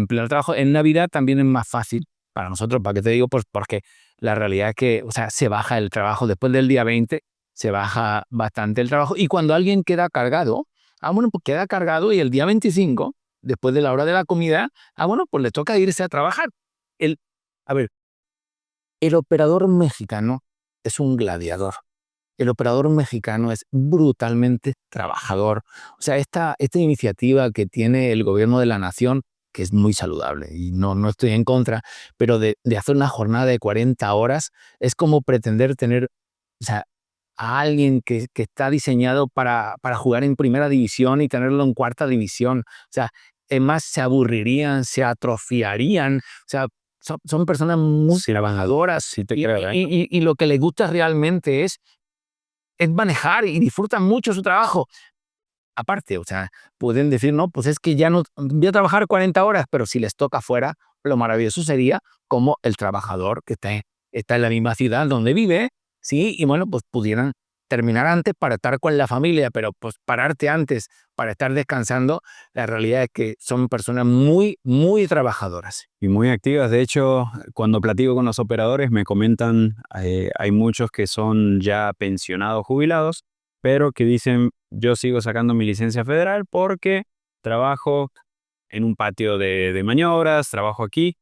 pleno trabajo. En Navidad también es más fácil para nosotros, ¿para qué te digo? Pues porque la realidad es que, o sea, se baja el trabajo después del día 20, se baja bastante el trabajo. Y cuando alguien queda cargado, bueno, pues queda cargado y el día 25, después de la hora de la comida, bueno, pues le toca irse a trabajar. El, a ver, el operador mexicano es un gladiador. El operador mexicano es brutalmente trabajador. O sea, esta iniciativa que tiene el gobierno de la nación, que es muy saludable y no estoy en contra, pero de hacer una jornada de 40 horas es como pretender tener, o sea, a alguien que está diseñado para jugar en primera división y tenerlo en cuarta división. O sea, es más, se aburrirían, se atrofiarían. O sea, son personas muy trabajadoras.
Sí te
Y,
creo, ¿eh?
y lo que les gusta realmente es manejar y disfrutan mucho su trabajo. Aparte, o sea, pueden decir, no, pues es que ya no voy a trabajar 40 horas, pero si les toca fuera, lo maravilloso sería como el trabajador que está en la misma ciudad donde vive, sí, y bueno, pues pudieran terminar antes para estar con la familia, pero pues pararte antes para estar descansando, la realidad es que son personas muy, muy trabajadoras.
Y muy activas. De hecho, cuando platico con los operadores me comentan, hay muchos que son ya pensionados, jubilados, pero que dicen, yo sigo sacando mi licencia federal porque trabajo en un patio de maniobras, trabajo aquí,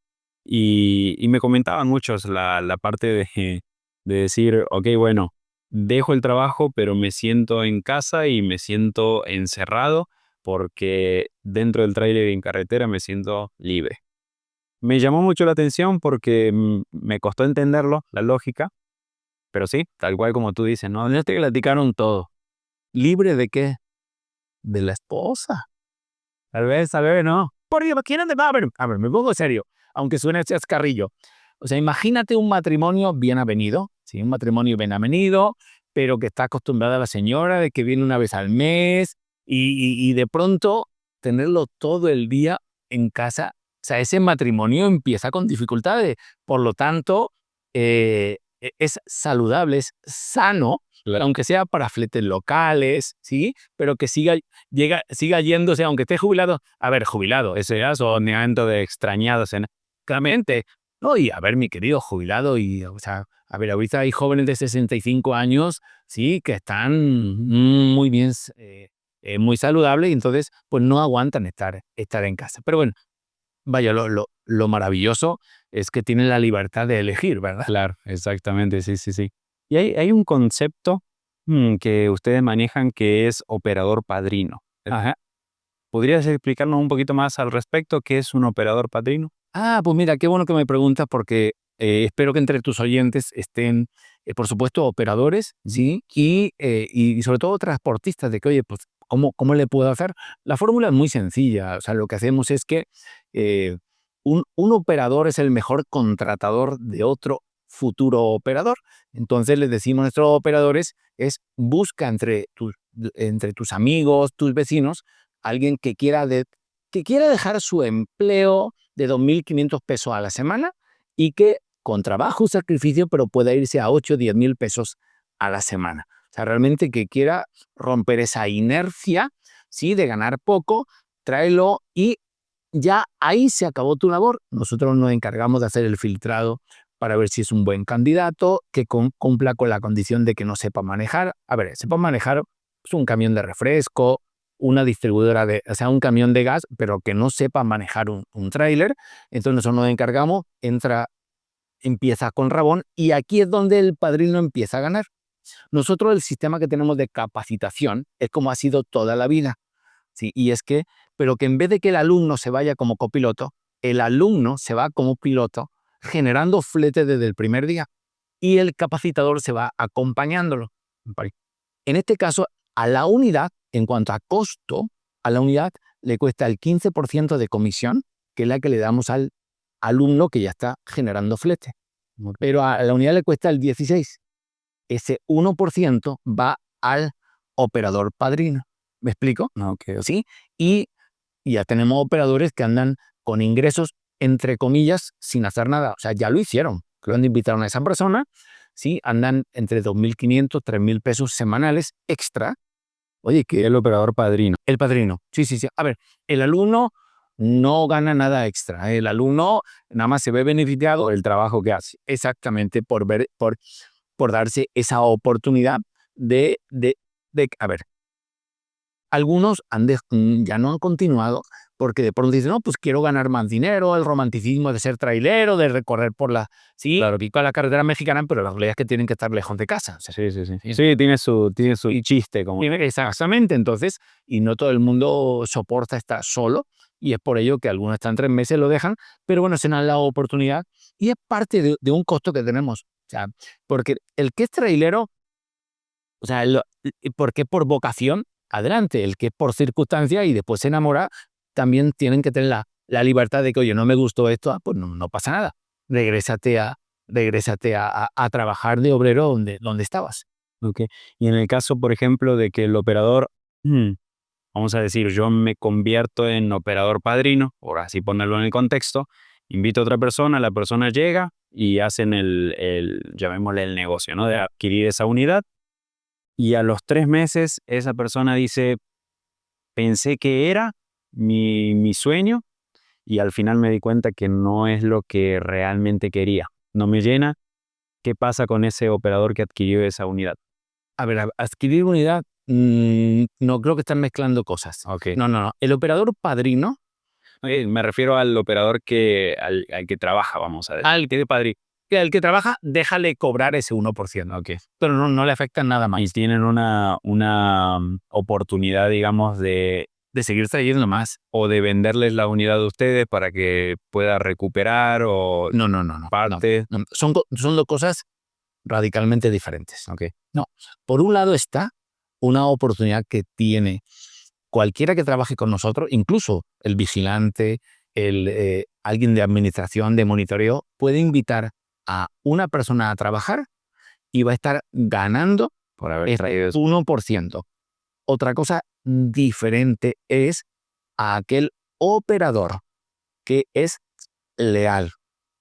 y me comentaban muchos la parte de decir, ok, bueno, dejo el trabajo, pero me siento en casa y me siento encerrado porque dentro del tráiler y en carretera me siento libre. Me llamó mucho la atención porque me costó entenderlo, la lógica, pero sí, tal cual como tú dices, ¿no?
Ya te platicaron todo. ¿Libre de qué? De la esposa. Tal vez no. Por Dios, ¿quién anda? A ver, me pongo serio, aunque suene chascarrillo. O sea, imagínate un matrimonio bien avenido, ¿sí? Un matrimonio bien avenido, pero que está acostumbrada a la señora, de que viene una vez al mes, y de pronto tenerlo todo el día en casa. O sea, ese matrimonio empieza con dificultades. Por lo tanto, es saludable, es sano, aunque sea para fletes locales, ¿sí? Pero que siga yéndose, aunque esté jubilado. A ver, jubilado, ese ya soneamiento de extrañados en claramente. No, y a ver, mi querido jubilado, y, o sea, a ver, ahorita hay jóvenes de 65 años, sí, que están muy bien, muy saludables, y entonces, pues no aguantan estar en casa. Pero bueno, vaya, lo maravilloso es que tienen la libertad de elegir, ¿verdad?
Claro, exactamente, sí, sí, sí. Y hay un concepto que ustedes manejan que es operador padrino.
Ajá.
¿Podrías explicarnos un poquito más al respecto qué es un operador padrino?
Pues mira, qué bueno que me preguntas porque espero que entre tus oyentes estén, por supuesto, operadores,
Ujú.
¿sí? Y sobre todo transportistas, de que, oye, pues, ¿cómo le puedo hacer? La fórmula es muy sencilla. O sea, lo que hacemos es que eh, un operador es el mejor contratador de otro futuro operador. Entonces les decimos a nuestros operadores, busca entre tus amigos, tus vecinos, alguien que quiera dejar su empleo de 2.500 pesos a la semana y que con trabajo y sacrificio, pero pueda irse a 8 o 10.000 pesos a la semana. O sea, realmente que quiera romper esa inercia, ¿sí? De ganar poco, tráelo y ya ahí se acabó tu labor. Nosotros nos encargamos de hacer el filtrado para ver si es un buen candidato, que cumpla con la condición de que no sepa manejar. A ver, sepa manejar pues, un camión de refresco, una distribuidora o sea, un camión de gas, pero que no sepa manejar un tráiler. Entonces nosotros nos encargamos, empieza con Rabón y aquí es donde el padrino empieza a ganar. Nosotros el sistema que tenemos de capacitación es como ha sido toda la vida. ¿Sí? Y es que, pero que en vez de que el alumno se vaya como copiloto, el alumno se va como piloto, generando flete desde el primer día y el capacitador se va acompañándolo. En este caso, a la unidad, en cuanto a costo, a la unidad le cuesta el 15% de comisión, que es la que le damos al alumno que ya está generando flete. pero a la unidad le cuesta el 16. Ese 1% va al operador padrino. ¿Me explico?
Ok.
¿Sí? Y ya tenemos operadores que andan con ingresos, entre comillas, sin hacer nada. O sea, ya lo hicieron. Lo han invitado a esa persona, ¿sí? Andan entre 2.500, 3.000 pesos semanales extra.
Oye, que el operador padrino.
El padrino. Sí, sí, sí. A ver, el alumno no gana nada extra. El alumno nada más se ve beneficiado
El trabajo que hace.
exactamente por darse esa oportunidad de a ver, algunos ya no han continuado porque de pronto dicen, no, pues quiero ganar más dinero, el romanticismo de ser trailero, de recorrer por la, sí,
Claro.
pico la carretera mexicana, pero la realidad es que tienen que estar lejos de casa. O sea,
Sí, sí, sí.
sí.
Sí, tiene su chiste. Como...
Exactamente, entonces, y no todo el mundo soporta estar solo, y es por ello que algunos están 3 meses, lo dejan, pero bueno, se nos ha dado oportunidad, y es parte de un costo que tenemos. O sea, porque el que es trailero, o sea, porque por vocación, adelante. El que es por circunstancia y después se enamora, también tienen que tener la libertad de que, oye, no me gustó esto, pues no pasa nada. Regrésate a trabajar de obrero donde estabas.
Ok. Y en el caso, por ejemplo, de que el operador, vamos a decir, yo me convierto en operador padrino, por así ponerlo en el contexto, invito a otra persona, la persona llega y hacen llamémosle el negocio, ¿no? De adquirir esa unidad. Y a los 3 meses esa persona dice, pensé que era mi sueño y al final me di cuenta que no es lo que realmente quería. No me llena. ¿Qué pasa con ese operador que adquirió esa unidad?
A ver, adquirir unidad, no creo que están mezclando cosas.
Ok.
No. El operador padrino,
Me refiero al operador al que trabaja, vamos a decir.
al que padrino, que el que trabaja, déjale cobrar ese 1%.
Ok.
Pero no le afecta nada
Y
más.
tienen una oportunidad, digamos, de
De seguir trayendo más.
o de venderles la unidad a ustedes para que pueda recuperar o
No.
parte.
No. Son dos cosas radicalmente diferentes.
Ok.
No. Por un lado está una oportunidad que tiene cualquiera que trabaje con nosotros, incluso el vigilante, alguien de administración, de monitoreo, puede invitar a una persona a trabajar y va a estar ganando
Por haber
el
traído eso.
1%. Otra cosa diferente es a aquel operador que es leal,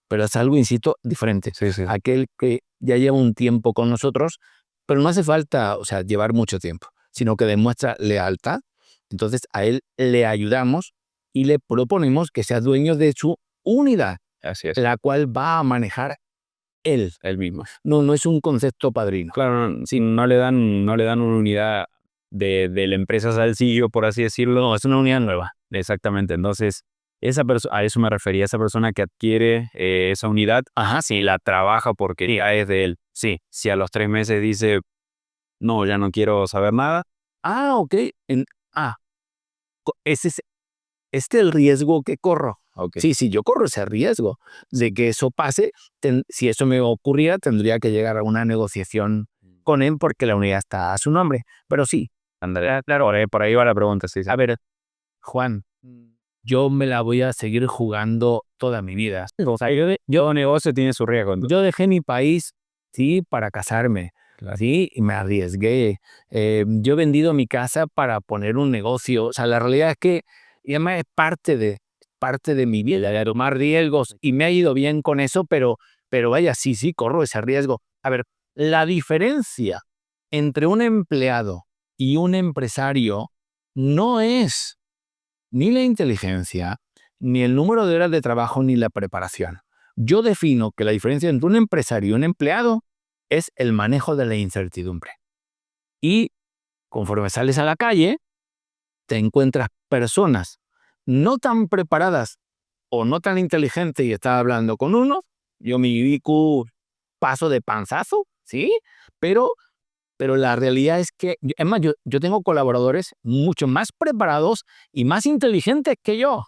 pero es algo, insisto, diferente.
Sí, sí.
Aquel que ya lleva un tiempo con nosotros, pero no hace falta, o sea, llevar mucho tiempo, sino que demuestra lealtad. Entonces a él le ayudamos y le proponemos que sea dueño de su unidad,
Así es.
la cual va a manejar él.
El mismo.
No es un concepto padrino.
Claro, no le dan una unidad de la empresa Salsillo, por así decirlo.
No, es una unidad nueva.
Exactamente. Entonces, a eso me refería, esa persona que adquiere esa unidad,
Ajá,
si la trabaja porque ya es de él.
sí.
Si a los 3 meses dice, no, ya no quiero saber nada,
Ok. Ah, ese es el riesgo que corro.
ok.
Sí, yo corro ese riesgo de que eso pase. Si eso me ocurriera, tendría que llegar a una negociación con él porque la unidad está a su nombre. Pero sí,
Andrea, claro, por ahí va la pregunta, sí.
a ver, Juan, yo me la voy a seguir jugando toda mi vida. O sea,
Todo negocio tiene su riesgo.
yo dejé mi país, sí, para casarme,
Claro.
sí, y me arriesgué. Yo he vendido mi casa para poner un negocio. O sea, la realidad es que, y además es parte de mi vida, de tomar riesgos, y me ha ido bien con eso, pero vaya, sí, corro ese riesgo. A ver, la diferencia entre un empleado y un empresario no es ni la inteligencia, ni el número de horas de trabajo, ni la preparación. Yo defino que la diferencia entre un empresario y un empleado es el manejo de la incertidumbre. Y conforme sales a la calle, te encuentras personas no tan preparadas o no tan inteligentes y estás hablando con uno. Yo mi IQ paso de panzazo, ¿sí? Pero la realidad es que, es más, yo tengo colaboradores mucho más preparados y más inteligentes que yo,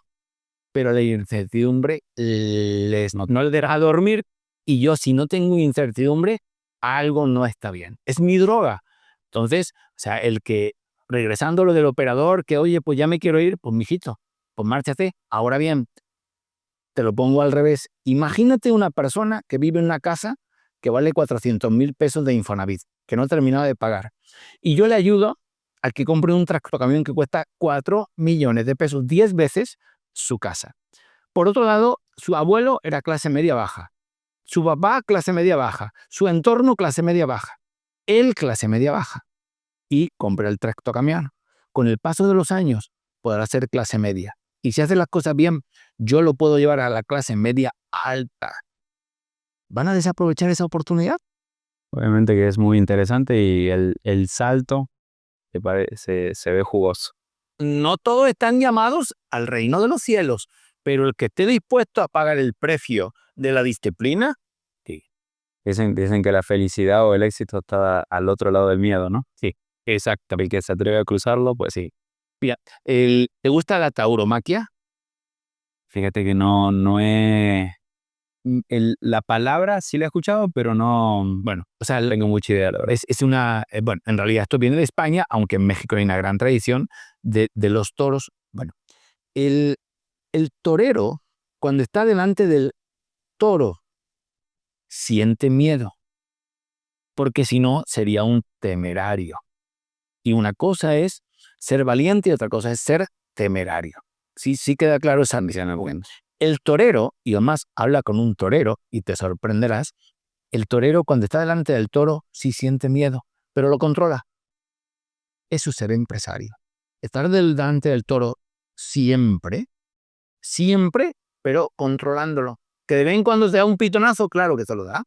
pero la incertidumbre no les deja dormir, y yo, si no tengo incertidumbre, algo no está bien. Es mi droga. Entonces, o sea, regresando a lo del operador, que oye, pues ya me quiero ir, pues mijito, pues márchate. Ahora bien, te lo pongo al revés. Imagínate una persona que vive en una casa que vale 400.000 pesos de Infonavit, que no ha terminado de pagar. Y yo le ayudo al que compre un tractocamión que cuesta 4 millones de pesos, 10 veces su casa. Por otro lado, su abuelo era clase media baja, su papá clase media baja, su entorno clase media baja, él clase media baja. Y compra el tractocamión. Con el paso de los años podrá ser clase media. Y si hace las cosas bien, yo lo puedo llevar a la clase media alta. ¿Van a desaprovechar esa oportunidad?
Obviamente que es muy interesante y el salto se ve jugoso.
No todos están llamados al reino de los cielos, pero el que esté dispuesto a pagar el precio de la disciplina, sí.
Dicen que la felicidad o el éxito está al otro lado del miedo, ¿no?
Sí, exactamente.
El que se atreve a cruzarlo, pues sí.
Mira, ¿te gusta la tauromaquia?
Fíjate que no he... la palabra sí la he escuchado, pero no
Bueno, o sea,
tengo mucha idea, la verdad.
es una, bueno, en realidad esto viene de España, aunque en México hay una gran tradición de los toros. Bueno, el torero, cuando está delante del toro, siente miedo, porque si no sería un temerario. Y una cosa es ser valiente y otra cosa es ser temerario. Sí queda claro esa misión. Bueno, el torero, y además habla con un torero, y te sorprenderás, el torero cuando está delante del toro sí siente miedo, pero lo controla. Eso es ser empresario. Estar delante del toro siempre, pero controlándolo. Que de vez en cuando se da un pitonazo, claro que se lo da,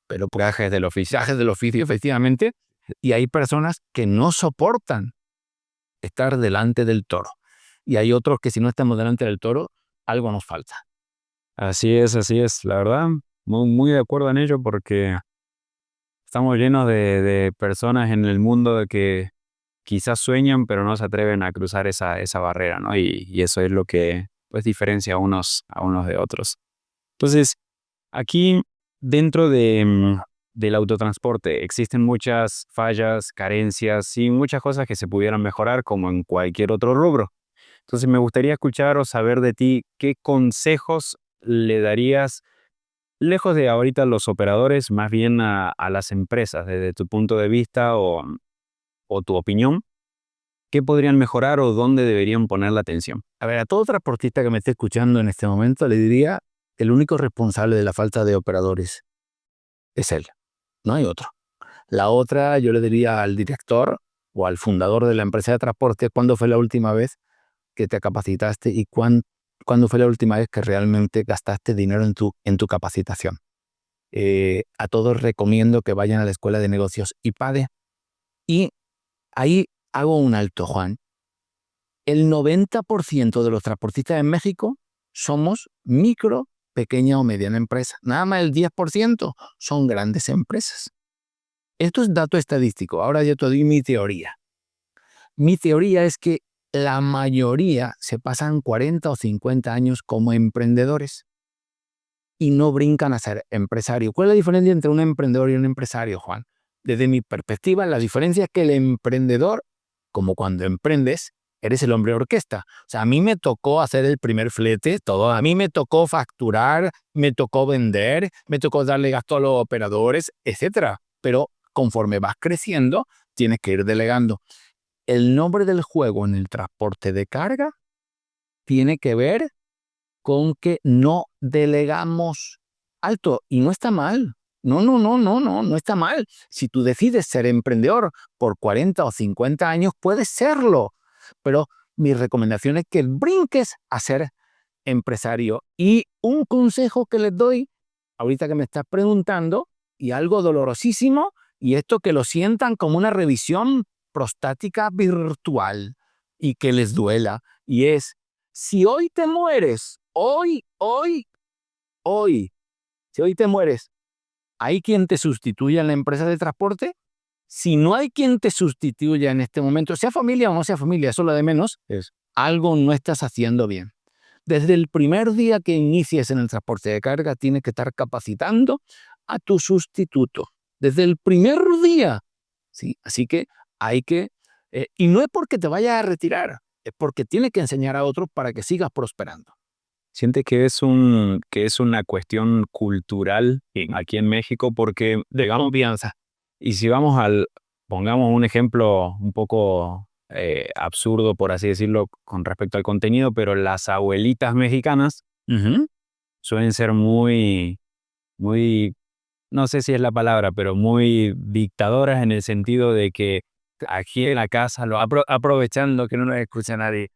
pero por
Gajes del oficio.
gajes del oficio, efectivamente, y hay personas que no soportan estar delante del toro. Y hay otros que si no estamos delante del toro, algo nos falta.
Así es. La verdad, muy de acuerdo en ello porque estamos llenos de personas en el mundo de que quizás sueñan, pero no se atreven a cruzar esa barrera, ¿no? Y eso es lo que pues diferencia a unos de otros. Entonces, aquí dentro del autotransporte existen muchas fallas, carencias y muchas cosas que se pudieran mejorar como en cualquier otro rubro. Entonces me gustaría escuchar o saber de ti qué consejos le darías, lejos de ahorita los operadores, más bien a las empresas, desde tu punto de vista o tu opinión, qué podrían mejorar o dónde deberían poner la atención.
A ver, a todo transportista que me esté escuchando en este momento le diría, el único responsable de la falta de operadores es él, no hay otro. La otra, yo le diría al director o al fundador de la empresa de transporte, ¿cuándo fue la última vez que te capacitaste y cuándo fue la última vez que realmente gastaste dinero en tu capacitación? A todos recomiendo que vayan a la Escuela de Negocios IPADE. Y ahí hago un alto, Juan. El 90% de los transportistas en México somos micro, pequeña o mediana empresa. Nada más el 10% son grandes empresas. Esto es dato estadístico. Ahora yo te doy mi teoría. Mi teoría es que la mayoría se pasan 40 o 50 años como emprendedores y no brincan a ser empresarios. ¿Cuál es la diferencia entre un emprendedor y un empresario, Juan? Desde mi perspectiva, la diferencia es que el emprendedor, como cuando emprendes, eres el hombre orquesta. O sea, a mí me tocó hacer el primer flete, todo. A mí me tocó facturar, me tocó vender, me tocó darle gasto a los operadores, etcétera. Pero conforme vas creciendo, tienes que ir delegando. El nombre del juego en el transporte de carga tiene que ver con que no delegamos. Alto, y no está mal. No está mal. Si tú decides ser emprendedor por 40 o 50 años, puedes serlo. Pero mi recomendación es que brinques a ser empresario. Y un consejo que les doy, ahorita que me estás preguntando, y algo dolorosísimo, y esto que lo sientan como una revisión prostática virtual y que les duela, y es, si hoy te mueres, si hoy te mueres, ¿hay quien te sustituya en la empresa de transporte? Si no hay quien te sustituya en este momento, sea familia o no sea familia, eso es lo de menos, es algo no estás haciendo bien. Desde el primer día que inicies en el transporte de carga, tienes que estar capacitando a tu sustituto. Desde el primer día. ¿Sí? Así que hay que... y no es porque te vayas a retirar, es porque tienes que enseñar a otros para que sigas prosperando.
¿Sientes que es una cuestión cultural
Sí.
aquí en México? Porque,
De
digamos,
confianza.
y si vamos pongamos un ejemplo un poco absurdo, por así decirlo, con respecto al contenido, pero las abuelitas mexicanas
Ujú.
suelen ser muy, no sé si es la palabra, pero muy dictadoras en el sentido de que aquí en la casa
Aprovechando que no nos escucha nadie,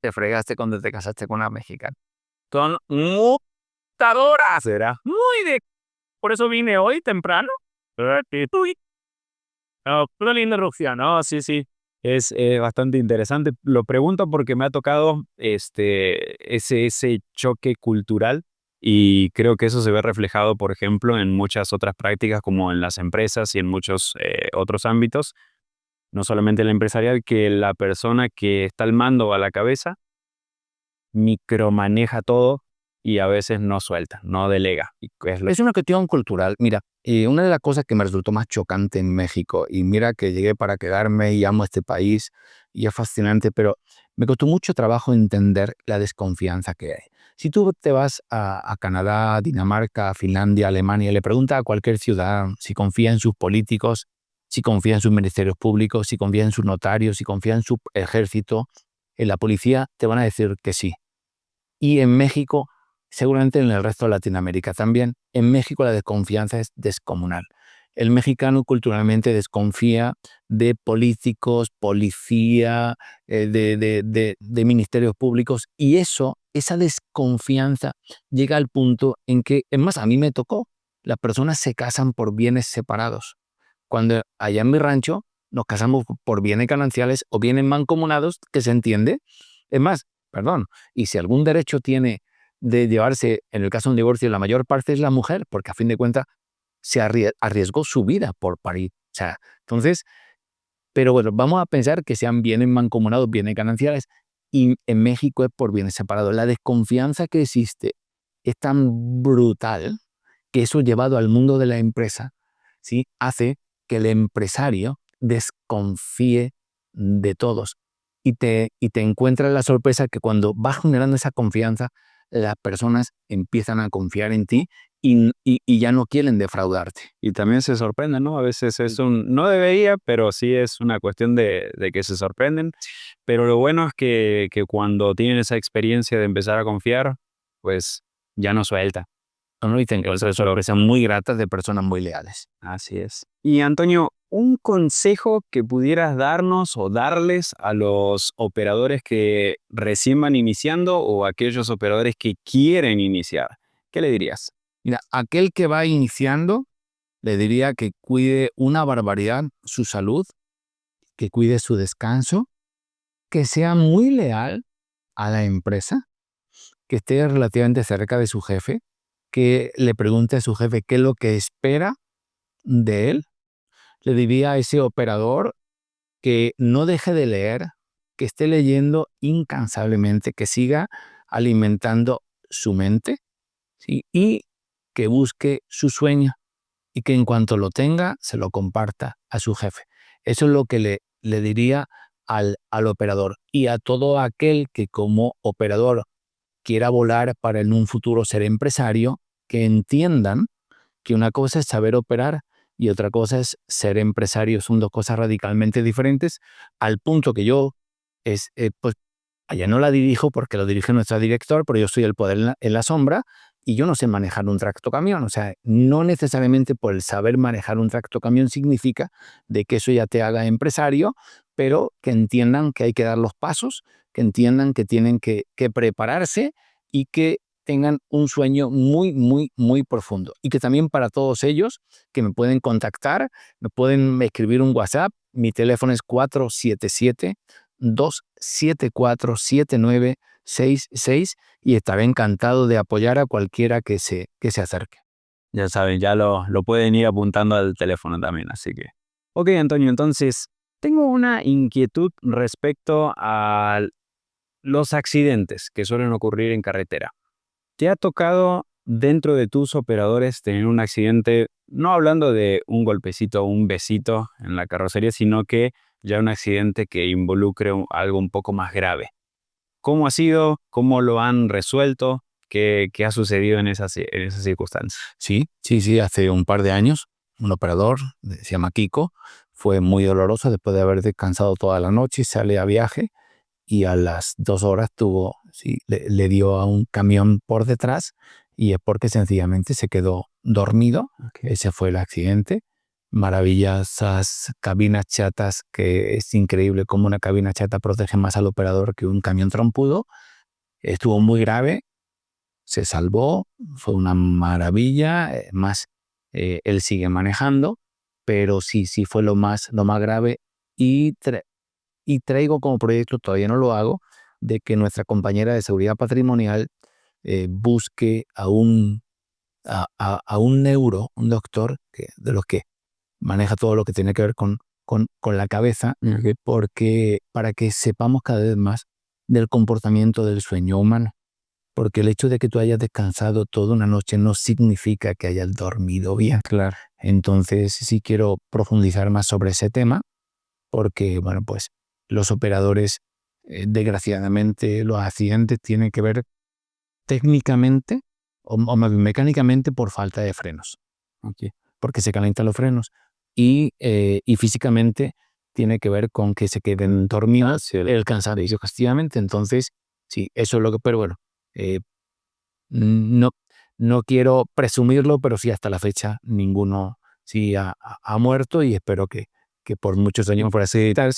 te fregaste cuando te casaste con una mexicana. Son mutadoras.
será.
Muy de... Por eso vine hoy temprano. Uy, no, una linda erupción, ¿no? Sí, sí.
Es bastante interesante. Lo pregunto porque me ha tocado ese choque cultural y creo que eso se ve reflejado, por ejemplo, en muchas otras prácticas como en las empresas y en muchos otros ámbitos, no solamente el empresarial, que la persona que está al mando o a la cabeza micromaneja todo y a veces no suelta, no delega. Y
Es una cuestión cultural. Mira, una de las cosas que me resultó más chocante en México, y mira que llegué para quedarme y amo este país y es fascinante, pero me costó mucho trabajo entender la desconfianza que hay. Si tú te vas a Canadá, Dinamarca, Finlandia, Alemania, y le preguntas a cualquier ciudadano si confía en sus políticos, si confía en sus ministerios públicos, si confía en sus notarios, si confía en su ejército, en la policía, te van a decir que sí. Y en México, seguramente en el resto de Latinoamérica también, en México la desconfianza es descomunal. El mexicano culturalmente desconfía de políticos, policía, de ministerios públicos, y esa desconfianza llega al punto en que, es más, a mí me tocó, las personas se casan por bienes separados. Cuando allá en mi rancho nos casamos por bienes gananciales o bienes mancomunados, que se entiende. Es más, perdón, y si algún derecho tiene de llevarse, en el caso de un divorcio, la mayor parte es la mujer, porque a fin de cuentas se arriesgó su vida por parir. O sea, entonces, pero bueno, vamos a pensar que sean bienes mancomunados, bienes gananciales, y en México es por bienes separados. La desconfianza que existe es tan brutal que eso llevado al mundo de la empresa, ¿sí?, hace que el empresario desconfíe de todos y te encuentras la sorpresa que cuando vas generando esa confianza, las personas empiezan a confiar en ti y ya no quieren defraudarte.
y también se sorprenden, ¿no? A veces no debería, pero sí es una cuestión de que se sorprenden. Pero lo bueno es que cuando tienen esa experiencia de empezar a confiar, pues ya no suelta.
¿No? Y te encuentras sorpresas muy gratas de personas muy leales.
Así es. Y Antonio, un consejo que pudieras darnos o darles a los operadores que recién van iniciando o aquellos operadores que quieren iniciar, ¿qué le dirías?
Mira, aquel que va iniciando, le diría que cuide una barbaridad su salud, que cuide su descanso, que sea muy leal a la empresa, que esté relativamente cerca de su jefe, que le pregunte a su jefe qué es lo que espera de él. Le diría a ese operador que no deje de leer, que esté leyendo incansablemente, que siga alimentando su mente, ¿sí?, y que busque su sueño y que en cuanto lo tenga se lo comparta a su jefe. Eso es lo que le diría al operador, y a todo aquel que como operador quiera volar para en un futuro ser empresario, que entiendan que una cosa es saber operar y otra cosa es ser empresario. Son dos cosas radicalmente diferentes, al punto que yo, pues, allá no la dirijo porque lo dirige nuestro director, pero yo soy el poder en la sombra y yo no sé manejar un tractocamión. O sea, no necesariamente por el saber manejar un tractocamión significa de que eso ya te haga empresario, pero que entiendan que hay que dar los pasos, que entiendan que tienen que prepararse y que tengan un sueño muy, muy, muy profundo. Y que también para todos ellos que me pueden contactar, me pueden escribir un WhatsApp. Mi teléfono es 477-274-7966 y estaré encantado de apoyar a cualquiera que se acerque.
Ya saben, ya lo pueden ir apuntando al teléfono también, así que. Ok, Antonio, entonces, tengo una inquietud respecto a los accidentes que suelen ocurrir en carretera. ¿Te ha tocado dentro de tus operadores tener un accidente, no hablando de un golpecito o un besito en la carrocería, sino que ya un accidente que involucre algo un poco más grave? ¿Cómo ha sido? ¿Cómo lo han resuelto? ¿Qué ha sucedido en esas circunstancias?
Sí, sí, sí, hace un par de años, un operador, se llama Kiko, fue muy doloroso después de haber descansado toda la noche, sale a viaje y a las 2 horas le dio a un camión por detrás y es porque sencillamente se quedó dormido.
Okay.
Ese fue el accidente. Maravillosas cabinas chatas, que es increíble cómo una cabina chata protege más al operador que un camión trompudo. Estuvo muy grave, se salvó, fue una maravilla, él sigue manejando, pero sí fue lo más grave y traigo como proyecto, todavía no lo hago, de que nuestra compañera de seguridad patrimonial busque a un un doctor de los que maneja todo lo que tiene que ver con la cabeza, porque para que sepamos cada vez más del comportamiento del sueño humano. Porque el hecho de que tú hayas descansado toda una noche no significa que hayas dormido bien.
Claro.
Entonces sí quiero profundizar más sobre ese tema, porque bueno, pues los operadores, desgraciadamente, los accidentes tienen que ver técnicamente o más bien mecánicamente por falta de frenos.
Okay.
Porque se calientan los frenos y físicamente tiene que ver con que se queden dormidos, el cansancio efectivamente. Entonces, sí, eso es lo que, pero bueno, eh, no, no quiero presumirlo, pero sí, hasta la fecha ninguno ha muerto y espero que por muchos años, por así tal,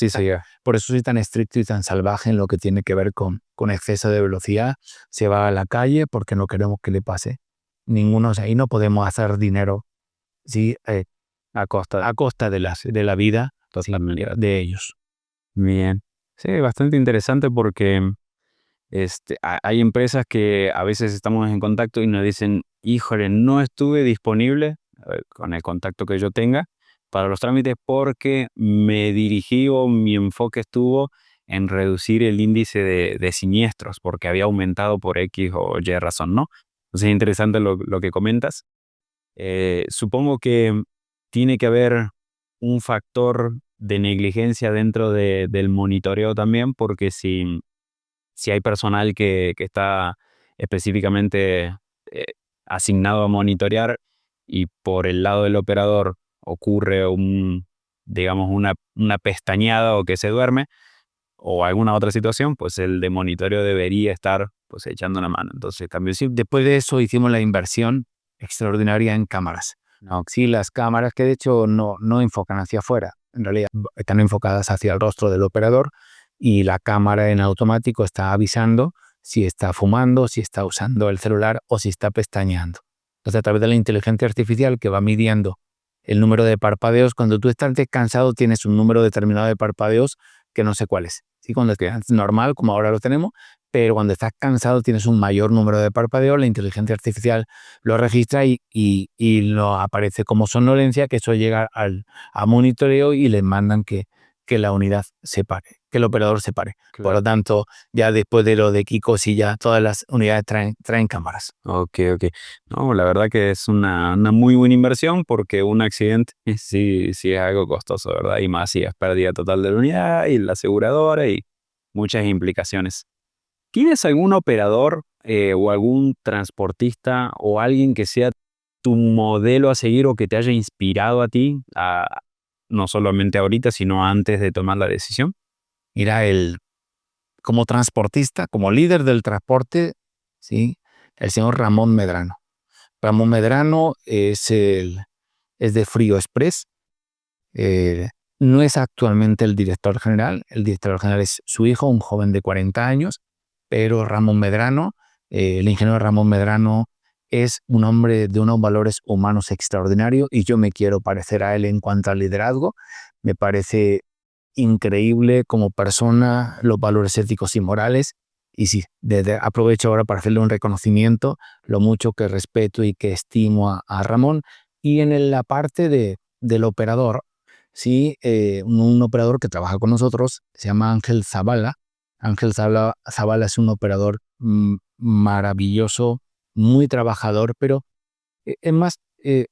por eso soy tan estricto y tan salvaje en lo que tiene que ver con exceso de velocidad. Se va a la calle porque no queremos que le pase ninguno, o sea, y no podemos hacer dinero sí,
A costa.
a costa de la vida de ellos.
Bien. Sí, bastante interesante porque hay empresas que a veces estamos en contacto y nos dicen, híjole, no estuve disponible con el contacto que yo tenga para los trámites porque me dirigí o mi enfoque estuvo en reducir el índice de siniestros porque había aumentado por X o Y razón, ¿no? Entonces es interesante lo que comentas. Supongo que tiene que haber un factor de negligencia dentro del monitoreo también, porque si hay personal que está específicamente eh, asignado a monitorear y por el lado del operador ocurre digamos, una pestañeada o que se duerme o alguna otra situación, pues el de monitoreo debería estar pues echando una mano. Entonces, cambio sí.
Después de eso hicimos la inversión extraordinaria en cámaras.
No,
Sí, las cámaras que de hecho no enfocan hacia afuera, en realidad están enfocadas hacia el rostro del operador y la cámara en automático está avisando si está fumando, si está usando el celular o si está pestañeando. Entonces, a través de la inteligencia artificial que va midiendo el número de parpadeos, cuando tú estás descansado tienes un número determinado de parpadeos que no sé cuál es. ¿Sí? Cuando estás normal, como ahora lo tenemos, pero cuando estás cansado tienes un mayor número de parpadeos, la inteligencia artificial lo registra y lo aparece como somnolencia, que eso llega a monitoreo y les mandan que la unidad se pare, que el operador se pare.
claro.
Por lo tanto, ya después de lo de Kiko, sí, ya todas las unidades traen cámaras.
Ok. No, la verdad que es una muy buena inversión porque un accidente sí es algo costoso, ¿verdad? Y más si es pérdida total de la unidad y la aseguradora y muchas implicaciones. ¿Tienes algún operador o algún transportista o alguien que sea tu modelo a seguir o que te haya inspirado a ti, no solamente ahorita, sino antes de tomar la decisión?
Mira, como transportista, como líder del transporte, ¿sí? El señor Ramón Medrano. Ramón Medrano es de Frío Express. Eh, no es actualmente el director general es su hijo, un joven de 40 años, pero Ramón Medrano, el ingeniero Ramón Medrano, es un hombre de unos valores humanos extraordinarios y yo me quiero parecer a él en cuanto al liderazgo. Me parece increíble como persona, los valores éticos y morales. Y sí, aprovecho ahora para hacerle un reconocimiento, lo mucho que respeto y que estimo a Ramón. Y en la parte del operador, sí, un operador que trabaja con nosotros, se llama Ángel Zavala. Ángel Zavala es un operador maravilloso, muy trabajador, pero es más,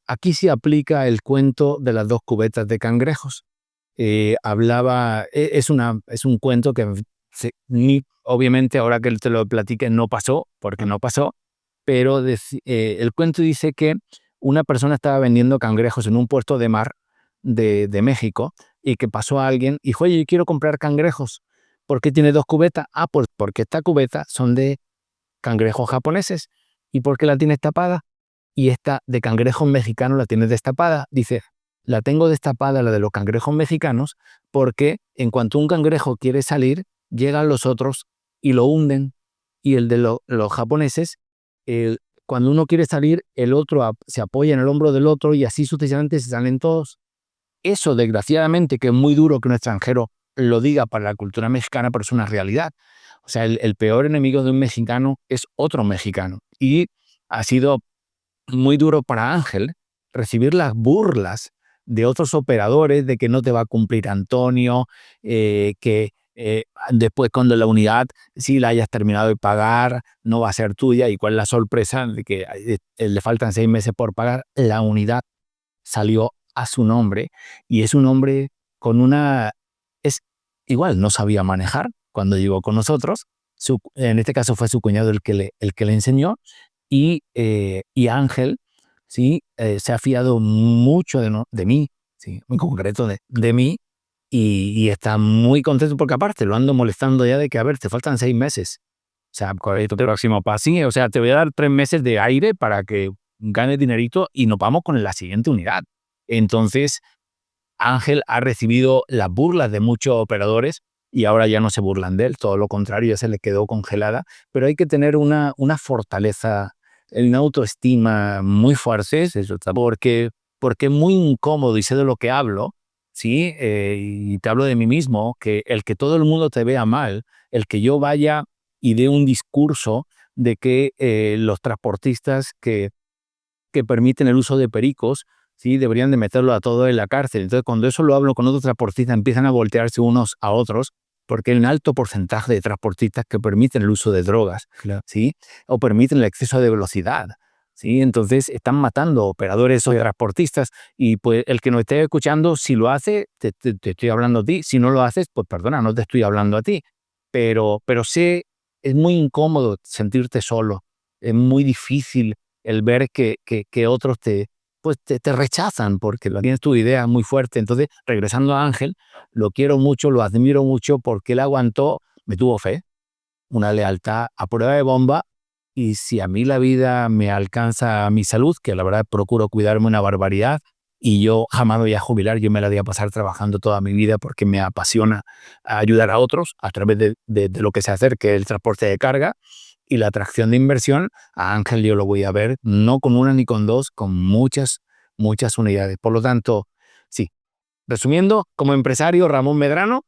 aquí sí aplica el cuento de las 2 cubetas de cangrejos. Es un cuento que obviamente ahora que te lo platique no pasó, porque no pasó, pero el cuento dice que una persona estaba vendiendo cangrejos en un puerto de mar de México y que pasó a alguien y dijo, oye, yo quiero comprar cangrejos. ¿Por qué tiene 2 cubetas? Ah, pues porque esta cubeta son de cangrejos japoneses. ¿Y por qué la tienes tapada? Y esta de cangrejos mexicanos la tienes destapada. Dice, la tengo destapada, la de los cangrejos mexicanos, porque en cuanto un cangrejo quiere salir, llegan los otros y lo hunden. Y el de los japoneses, cuando uno quiere salir, el otro se apoya en el hombro del otro y así sucesivamente se salen todos. Eso, desgraciadamente, que es muy duro que un extranjero lo diga para la cultura mexicana, pero es una realidad. O sea, el peor enemigo de un mexicano es otro mexicano. Y ha sido muy duro para Ángel recibir las burlas de otros operadores de que no te va a cumplir Antonio, que después cuando la unidad, si la hayas terminado de pagar, no va a ser tuya. Y cuál es la sorpresa de que le faltan 6 meses por pagar, la unidad salió a su nombre y es un hombre con es igual, no sabía manejar cuando llegó con nosotros. En este caso fue su cuñado el que le enseñó y Ángel, ¿sí? Se ha fiado mucho de mí, ¿sí? En concreto de mí y está muy contento porque aparte lo ando molestando ya de que, a ver, te faltan 6 meses. O sea, ¿cuál es tu próximo paso? Sí, o sea, te voy a dar 3 meses de aire para que ganes dinerito y nos vamos con la siguiente unidad. Entonces, Ángel ha recibido las burlas de muchos operadores y ahora ya no se burlan de él, todo lo contrario, ya se le quedó congelada, pero hay que tener una fortaleza, una autoestima muy fuerte, porque es muy incómodo y sé de lo que hablo, ¿sí? Y te hablo de mí mismo, que el que todo el mundo te vea mal, el que yo vaya y dé un discurso de que los transportistas que permiten el uso de pericos, ¿sí? Deberían de meterlo a todo en la cárcel. Entonces, cuando eso lo hablo con otros transportistas, empiezan a voltearse unos a otros, porque hay un alto porcentaje de transportistas que permiten el uso de drogas,
Claro.
¿sí? O permiten el exceso de velocidad, ¿sí? Entonces, están matando operadores o transportistas y pues el que nos esté escuchando, si lo hace, te estoy hablando a ti. Si no lo haces, pues perdona, no te estoy hablando a ti. Pero sé, es muy incómodo sentirte solo, es muy difícil el ver que otros te rechazan porque tienes tu idea muy fuerte. Entonces, regresando a Ángel, lo quiero mucho, lo admiro mucho porque él aguantó, me tuvo fe, una lealtad a prueba de bomba. Y si a mí la vida me alcanza mi salud, que la verdad procuro cuidarme una barbaridad, y yo jamás me voy a jubilar, yo me la voy a pasar trabajando toda mi vida porque me apasiona ayudar a otros a través de lo que sé hacer, que es el transporte de carga y la atracción de inversión. A Ángel yo lo voy a ver no con una ni con dos, con muchas, muchas unidades. Por lo tanto, sí, resumiendo, como empresario, Ramón Medrano,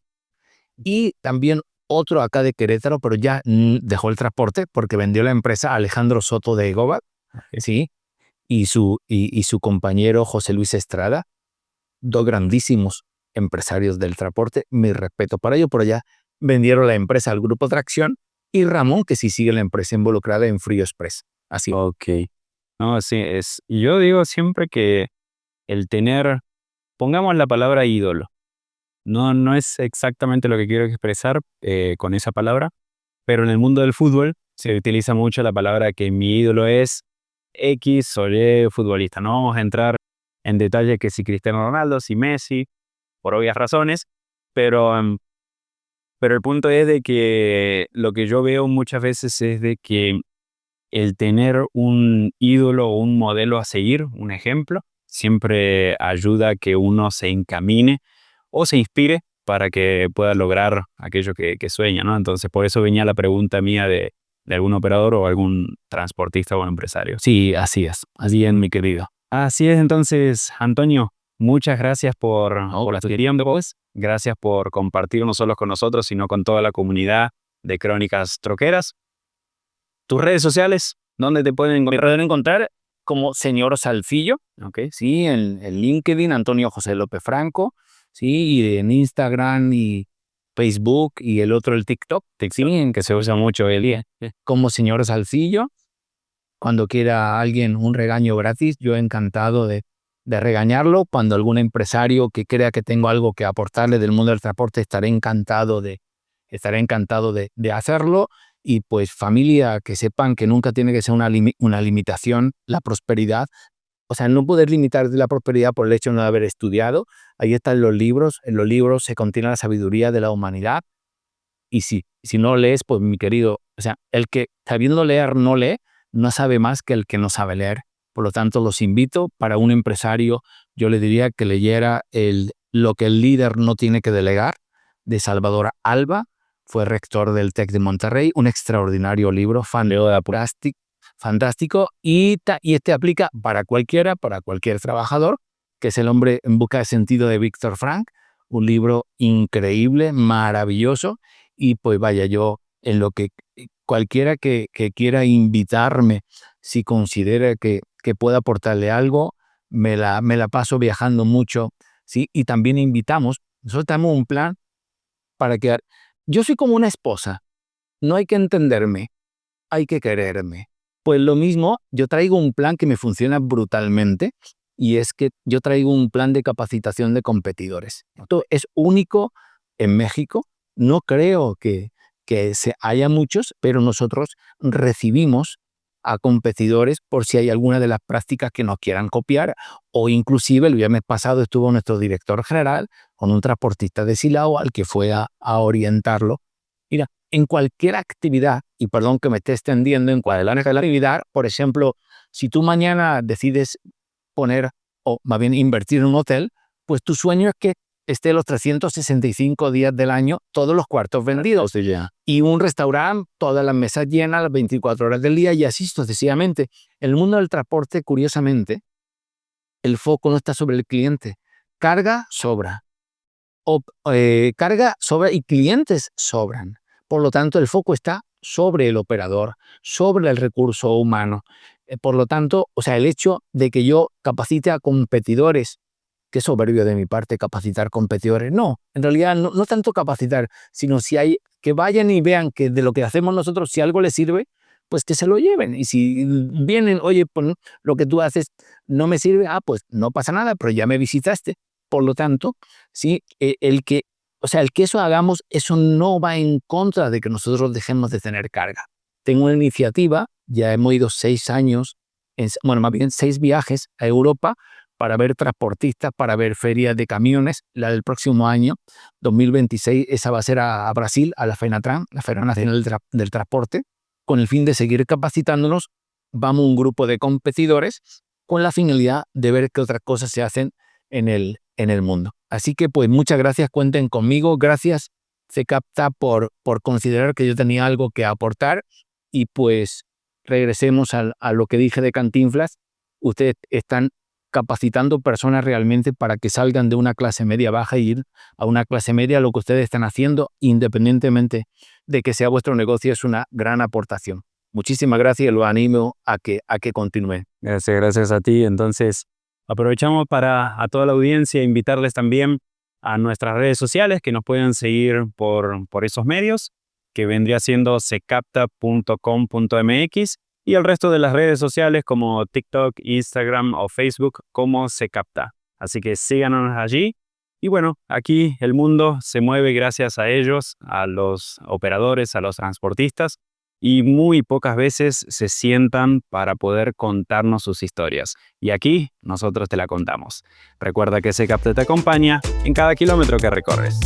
y también otro acá de Querétaro, pero ya dejó el transporte porque vendió la empresa a Alejandro Soto de Egobat, ¿sí? Y su compañero José Luis Estrada, 2 grandísimos empresarios del transporte, mi respeto para ellos, por allá vendieron la empresa al Grupo Tracción y Ramón, que sí sigue la empresa involucrada en Frío Express. Así.
Ok. No, sí, yo digo siempre que el tener, pongamos la palabra ídolo. No es exactamente lo que quiero expresar con esa palabra, pero en el mundo del fútbol se utiliza mucho la palabra que mi ídolo es X o Y futbolista. No vamos a entrar en detalle que si Cristiano Ronaldo, si Messi, por obvias razones, pero, pero el punto es de que lo que yo veo muchas veces es de que el tener un ídolo o un modelo a seguir, un ejemplo, siempre ayuda a que uno se encamine o se inspire para que pueda lograr aquello que sueña, ¿no? Entonces, por eso venía la pregunta mía de algún operador o algún transportista o empresario.
Sí, así es, mi querido.
Así es, entonces, Antonio, muchas gracias por tu tiempo. Gracias por compartir no solo con nosotros, sino con toda la comunidad de Crónicas Troqueras. Tus redes sociales, ¿dónde te pueden
Me
encontrar?
pueden encontrar como señor Salcillo,
Ok.
¿sí? En LinkedIn, Antonio José López Franco, ¿sí? Y en Instagram y Facebook y el otro, el TikTok, ¿sí? En que se usa mucho el día. Como señor Salcillo, cuando quiera alguien un regaño gratis, yo encantado de regañarlo. Cuando algún empresario que crea que tengo algo que aportarle del mundo del transporte, estaré encantado estaré encantado de hacerlo. Y pues familia, que sepan que nunca tiene que ser una limitación la prosperidad. O sea, no poder limitar la prosperidad por el hecho de no haber estudiado. Ahí están los libros. En los libros se contiene la sabiduría de la humanidad. Y si no lees, pues mi querido, o sea, el que sabiendo leer no lee, no sabe más que el que no sabe leer. Por lo tanto, los invito, para un empresario, yo le diría que leyera Lo que el líder no tiene que delegar, de Salvador Alba. Fue rector del TEC de Monterrey, un extraordinario libro, fantástico, y este aplica para cualquiera, para cualquier trabajador, que es El hombre en busca de sentido de Víctor Frank, un libro increíble, maravilloso. Y pues vaya, yo en lo que cualquiera que quiera invitarme, si considera que pueda aportarle algo, me la paso viajando mucho, ¿sí? Y también nosotros tenemos un plan para que... Yo soy como una esposa, no hay que entenderme, hay que quererme. Pues lo mismo, yo traigo un plan que me funciona brutalmente, y es que yo traigo un plan de capacitación de competidores. Esto es único en México. No creo que haya muchos, pero nosotros recibimos a competidores por si hay alguna de las prácticas que nos quieran copiar, o inclusive el viernes pasado estuvo nuestro director general con un transportista de Silao al que fue a orientarlo. Mira, en cualquier actividad, y perdón que me esté extendiendo, en cualquier actividad, por ejemplo, si tú mañana decides poner, o más bien invertir en un hotel, pues tu sueño es que esté los 365 días del año, todos los cuartos vendidos. Y un restaurante, todas las mesas llenas, las 24 horas del día, y así sucesivamente. En el mundo del transporte, curiosamente, el foco no está sobre el cliente. Carga sobra. Carga sobra y clientes sobran. Por lo tanto, el foco está sobre el operador, sobre el recurso humano. Por lo tanto, o sea, el hecho de que yo capacite a competidores, qué soberbio de mi parte capacitar competidores, no, en realidad no tanto capacitar, sino si hay que vayan y vean que de lo que hacemos nosotros, si algo les sirve, pues que se lo lleven. Y si vienen, oye, pues lo que tú haces no me sirve, pues no pasa nada, pero ya me visitaste. Por lo tanto, sí, el que eso hagamos, eso no va en contra de que nosotros dejemos de tener carga. Tengo una iniciativa, ya hemos ido 6 años, más bien 6 viajes a Europa para ver transportistas, para ver ferias de camiones. La del próximo año, 2026, esa va a ser a Brasil, a la FENATRAN, la Feria Nacional del Transporte, con el fin de seguir capacitándonos. Vamos un grupo de competidores con la finalidad de ver qué otras cosas se hacen en el mundo. Así que pues muchas gracias, cuenten conmigo. Gracias CCAPTA por considerar que yo tenía algo que aportar, y pues regresemos a lo que dije de Cantinflas. Ustedes están capacitando personas realmente para que salgan de una clase media baja y ir a una clase media. Lo que ustedes están haciendo, independientemente de que sea vuestro negocio, es una gran aportación. Muchísimas gracias y los animo a que continúen.
Gracias a ti. Entonces, aprovechamos para a toda la audiencia invitarles también a nuestras redes sociales, que nos puedan seguir por esos medios, que vendría siendo secapta.com.mx, y el resto de las redes sociales como TikTok, Instagram o Facebook como Secapta. Así que síganos allí. Y bueno, aquí el mundo se mueve gracias a ellos, a los operadores, a los transportistas, y muy pocas veces se sientan para poder contarnos sus historias. Y aquí nosotros te la contamos. Recuerda que Secapta te acompaña en cada kilómetro que recorres.